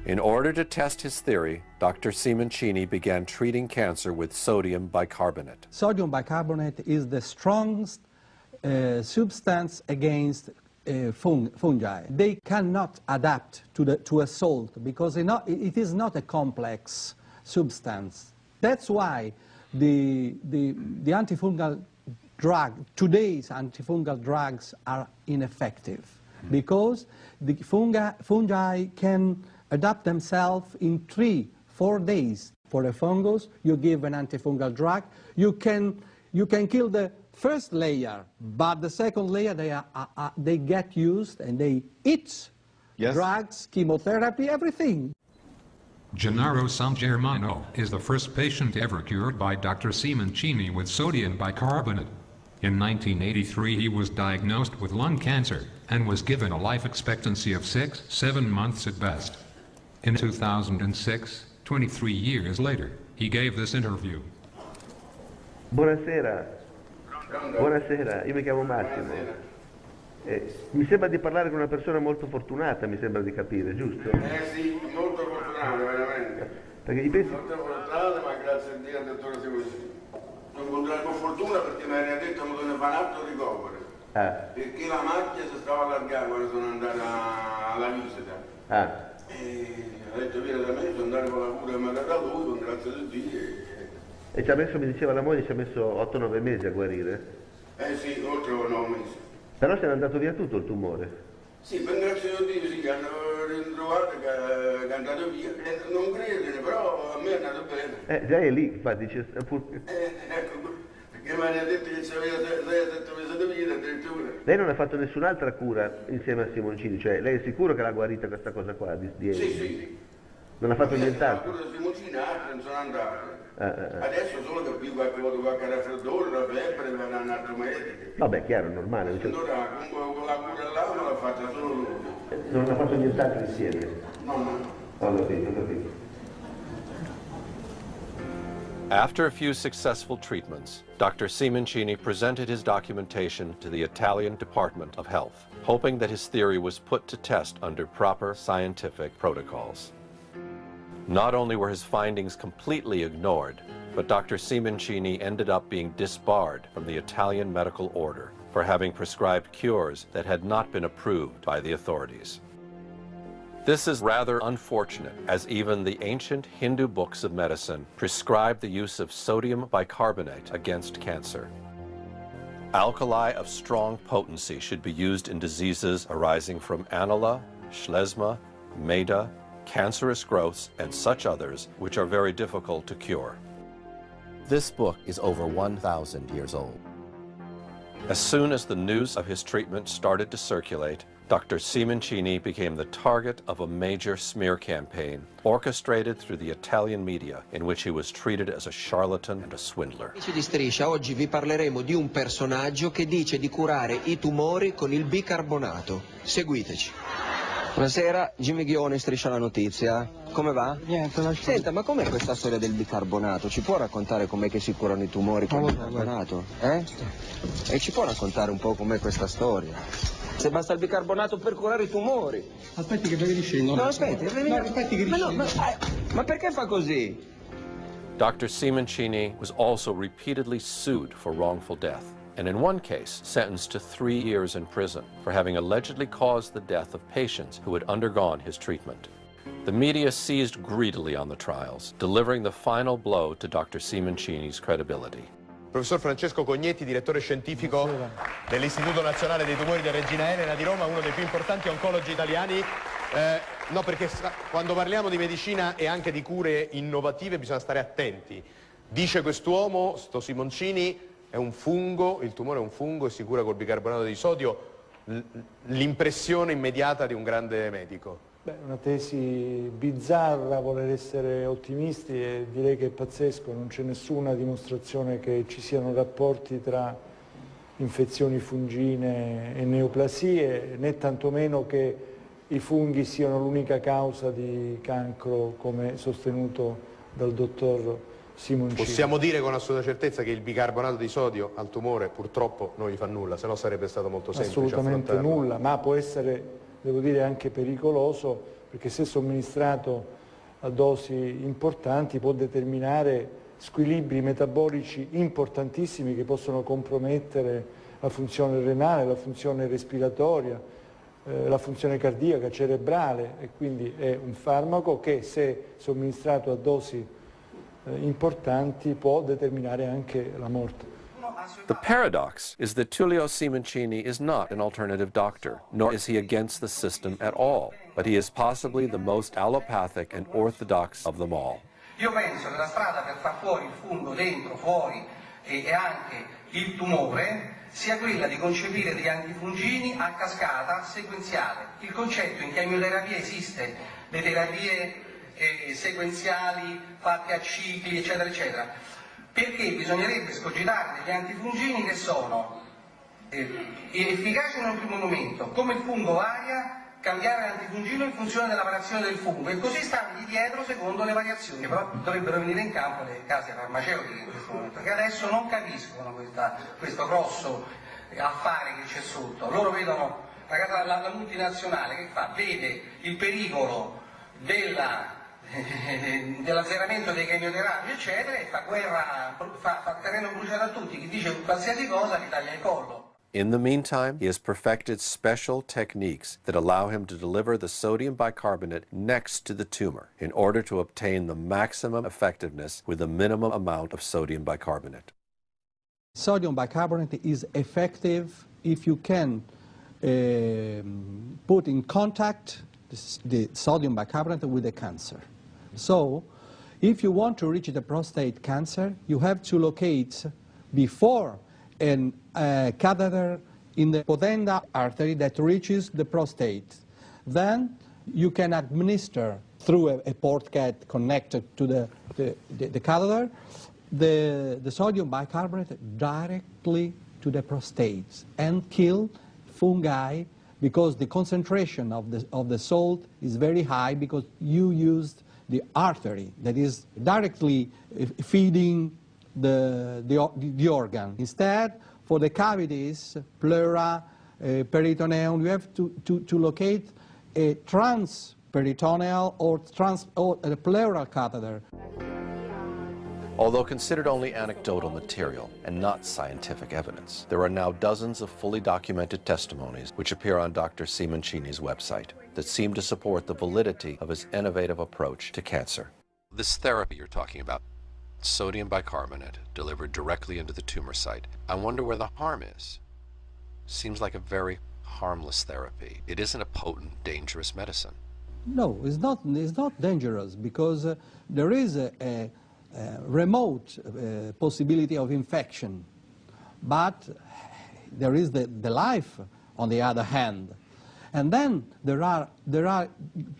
In order to test his theory, Dr. Simoncini began treating cancer with sodium bicarbonate. Sodium bicarbonate is the strongest substance against fungi. They cannot adapt to a salt because it is not a complex substance. That's why the antifungal today's antifungal drugs are ineffective, because the fungi can adapt themselves in 3-4 days. For a fungus, you give an antifungal drug, you can kill the first layer, but the second layer they get used and they eat drugs, chemotherapy, everything. Gennaro Sangermano is the first patient ever cured by Dr. Simoncini with sodium bicarbonate. In 1983 he was diagnosed with lung cancer and was given a life expectancy of 6-7 months at best. In 2006, 23 years later, he gave this interview. Buonasera. Buonasera, io mi chiamo Massimo. Mi sembra di parlare con una persona molto fortunata, mi sembra di capire, giusto? Sì, molto fortunato, veramente. Perché gli pensi... Molto fortunato, ma grazie a Dio al dottore Simoncini. Ho incontrato con fortuna perché mi aveva detto che mi doveva fare un atto ricovero. Perché la macchia si stava allargando quando sono andato alla visita. E ha detto vieni da me, sono andato con la cura che mi ha dato lui, con grazia di Dio. E ci ha messo, mi diceva la moglie, ci ha messo 8-9 mesi a guarire? Sì, oltre 9 mesi. Però se n'è andato via tutto il tumore? Sì, per grazia di Dio, sì, che hanno ritrovato, che è andato via. Non credere, però a me è andato bene. Già è lì, infatti dice... Ecco, perché mi ha detto che c'aveva 6-7 mesi di vita addirittura. Lei non ha fatto nessun'altra cura insieme a Simoncini, cioè lei è sicuro che l'ha guarita questa cosa qua? Sì. Non ha fatto nient'altro? La cura di Simoncini altri non sono andati. Adesso solo che qui qualche raffreddore, la febbre, mi hanno un altro medico. Vabbè, chiaro, normale. Allora, con la cura là non l'ha fatta solo lui. Non ha fatto nient'altro insieme? No. Ho capito. After a few successful treatments, Dr. Simoncini presented his documentation to the Italian Department of Health, hoping that his theory was put to test under proper scientific protocols. Not only were his findings completely ignored, but Dr. Simoncini ended up being disbarred from the Italian medical order for having prescribed cures that had not been approved by the authorities. This is rather unfortunate, as even the ancient Hindu books of medicine prescribe the use of sodium bicarbonate against cancer. Alkali of strong potency should be used in diseases arising from anula, schlesma, maida, cancerous growths, and such others which are very difficult to cure. This book is over 1,000 years old. As soon as the news of his treatment started to circulate, Dr. Simoncini became the target of a major smear campaign orchestrated through the Italian media, in which he was treated as a charlatan and a swindler. Amici di Striscia, oggi vi parleremo di un personaggio che dice di curare i tumori con il bicarbonato. Seguiteci. Buonasera, Jimmy Ghione, Striscia la Notizia. Come va? Niente, lascia. Senta, ma com'è questa storia del bicarbonato? Ci può raccontare com'è che si curano i tumori con il bicarbonato? E ci può raccontare un po' com'è questa storia? Se basta il bicarbonato per curare i tumori. Aspetti che vi riscendo. No, aspetti, no, aspetti che riscendo. Ma perché fa così? Dr. Simoncini was also repeatedly sued for wrongful death, and in one case sentenced to 3 years in prison for having allegedly caused the death of patients who had undergone his treatment. The media seized greedily on the trials, delivering the final blow to Dr. Simoncini's credibility. Professor Francesco Cognetti, direttore scientifico dell'Istituto Nazionale dei Tumori di Regina Elena di Roma, uno dei più importanti oncologi italiani. No, perché quando parliamo di medicina e anche di cure innovative bisogna stare attenti. Dice quest'uomo, sto Simoncini, è un fungo, il tumore è un fungo e si cura col bicarbonato di sodio. L'impressione immediata di un grande medico. Beh, una tesi bizzarra, voler essere ottimisti, e direi che è pazzesco, non c'è nessuna dimostrazione che ci siano rapporti tra infezioni fungine e neoplasie, né tantomeno che i funghi siano l'unica causa di cancro, come sostenuto dal dottor Simoncini. Possiamo dire con assoluta certezza che il bicarbonato di sodio al tumore purtroppo non gli fa nulla, se no sarebbe stato molto semplice Assolutamente affrontarlo. nulla, ma può essere, devo dire, anche pericoloso, perché se somministrato a dosi importanti può determinare squilibri metabolici importantissimi che possono compromettere la funzione renale, la funzione respiratoria, la funzione cardiaca, cerebrale, e quindi è un farmaco che, se somministrato a dosi importanti, può determinare anche la morte. The paradox is that Tullio Simoncini is not an alternative doctor, nor is he against the system at all, but he is possibly the most allopathic and orthodox of them all. Io penso che la strada per far fuori il fungo dentro, fuori e anche il tumore sia quella di concepire degli antifungini a cascata sequenziale. Il concetto in chemioterapia esiste, le terapie sequenziali fatte a cicli, eccetera, eccetera, perché bisognerebbe scogitare degli antifungini che sono efficaci in un primo momento, come il fungo varia, cambiare l'antifungino in funzione della variazione del fungo, e così stargli dietro secondo le variazioni. Però dovrebbero venire in campo le case farmaceutiche in questo momento, che adesso non capiscono questo grosso affare che c'è sotto. Loro vedono la multinazionale che fa, vede il pericolo dell'azzeramento dei chemioterapi, eccetera, e fa guerra, fa terreno bruciato a tutti. Chi dice qualsiasi cosa gli taglia il collo. In the meantime, he has perfected special techniques that allow him to deliver the sodium bicarbonate next to the tumor in order to obtain the maximum effectiveness with a minimum amount of sodium bicarbonate. Sodium bicarbonate is effective if you can put in contact the sodium bicarbonate with the cancer. So, if you want to reach the prostate cancer, you have to locate before a catheter in the pudenda artery that reaches the prostate. Then you can administer through a port cat connected to the catheter the sodium bicarbonate directly to the prostate and kill fungi, because the concentration of the salt is very high, because you used the artery that is directly feeding the organ. Instead, for the cavities, pleura, peritoneum, you have to locate a transperitoneal or a pleural catheter. Although considered only anecdotal material and not scientific evidence, there are now dozens of fully documented testimonies which appear on Dr. Simoncini's website that seem to support the validity of his innovative approach to cancer. This therapy you're talking about, sodium bicarbonate delivered directly into the tumor site, I wonder where the harm is. Seems like a very harmless therapy. It isn't a potent, dangerous medicine. No, it's not dangerous, because there is a remote possibility of infection, but there is the life on the other hand. And then there are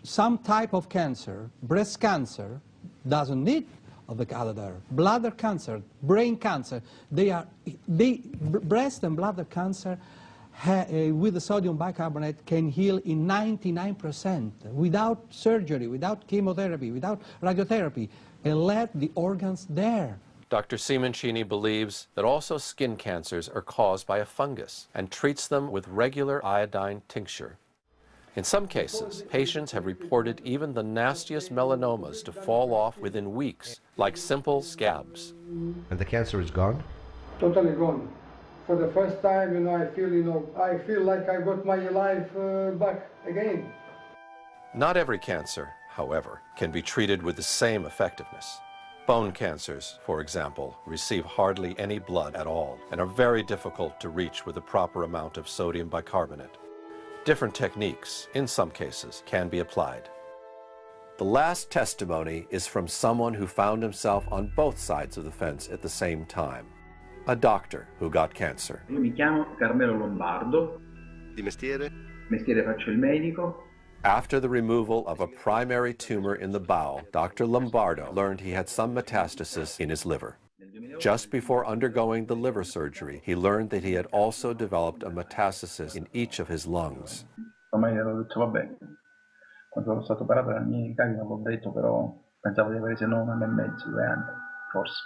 some type of cancer. Breast cancer doesn't need of the catheter. Bladder cancer, brain cancer, breast and bladder cancer with the sodium bicarbonate can heal in 99% without surgery, without chemotherapy, without radiotherapy, and let the organs there. Dr. Simoncini believes that also skin cancers are caused by a fungus and treats them with regular iodine tincture. In some cases, patients have reported even the nastiest melanomas to fall off within weeks, like simple scabs. And the cancer is gone? Totally gone. For the first time, I feel like I got my life back again. Not every cancer, however, can be treated with the same effectiveness. Bone cancers, for example, receive hardly any blood at all and are very difficult to reach with the proper amount of sodium bicarbonate. Different techniques, in some cases, can be applied. The last testimony is from someone who found himself on both sides of the fence at the same time. A doctor who got cancer. Io mi chiamo Carmelo Lombardo. Di mestiere? Mestiere faccio il medico. After the removal of a primary tumor in the bowel, Dr. Lombardo learned he had some metastasis in his liver. Just before undergoing the liver surgery, he learned that he had also developed a metastasis in each of his lungs. Ormai ero detto, vabbè, quando sono stato operato dalla mia carica non l'ho detto, però pensavo di avere se no 1 anno e mezzo, 2 anni, forse.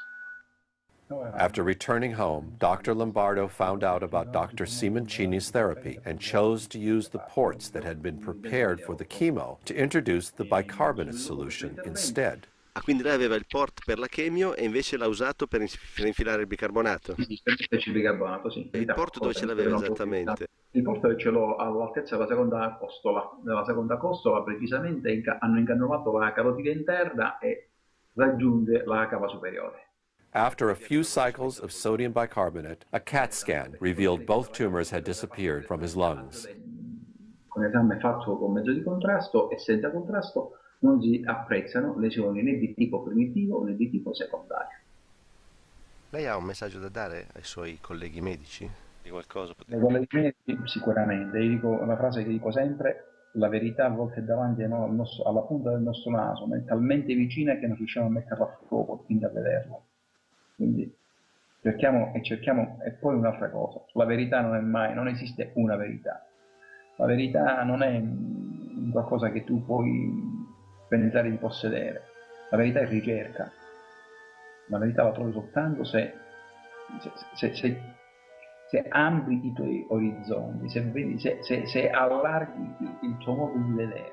After returning home, Dr. Lombardo found out about Dr. Simoncini's therapy and chose to use the ports that had been prepared for the chemo to introduce the bicarbonate solution instead. Ah, quindi lei aveva il port per la chemio e invece l'ha usato per infilare il bicarbonato? Sì, per il bicarbonato, sì. E il port dove ce l'aveva esattamente? Il port ce l'ho all'altezza della seconda costola. Nella seconda costola precisamente hanno incannulato la carotide interna e raggiunge la cava superiore. After a few cycles of sodium bicarbonate, a CAT scan revealed both tumors had disappeared from his lungs. Con esame fatto con mezzo di contrasto e senza contrasto non si apprezzano lesioni né di tipo primitivo né di tipo secondario. Lei ha un messaggio da dare ai suoi colleghi medici? Di qualcosa? Ai colleghi medici sicuramente, io dico una frase che dico sempre: la verità a volte è davanti alla punta del nostro naso, ma è talmente vicina che non riusciamo a metterla a fuoco, quindi a vederla. Quindi cerchiamo, e poi un'altra cosa, la verità non esiste una verità. La verità non è qualcosa che tu puoi pensare di possedere. La verità è ricerca. La verità la trovi soltanto se ampli i tuoi orizzonti, se allarghi il tuo modo di vedere.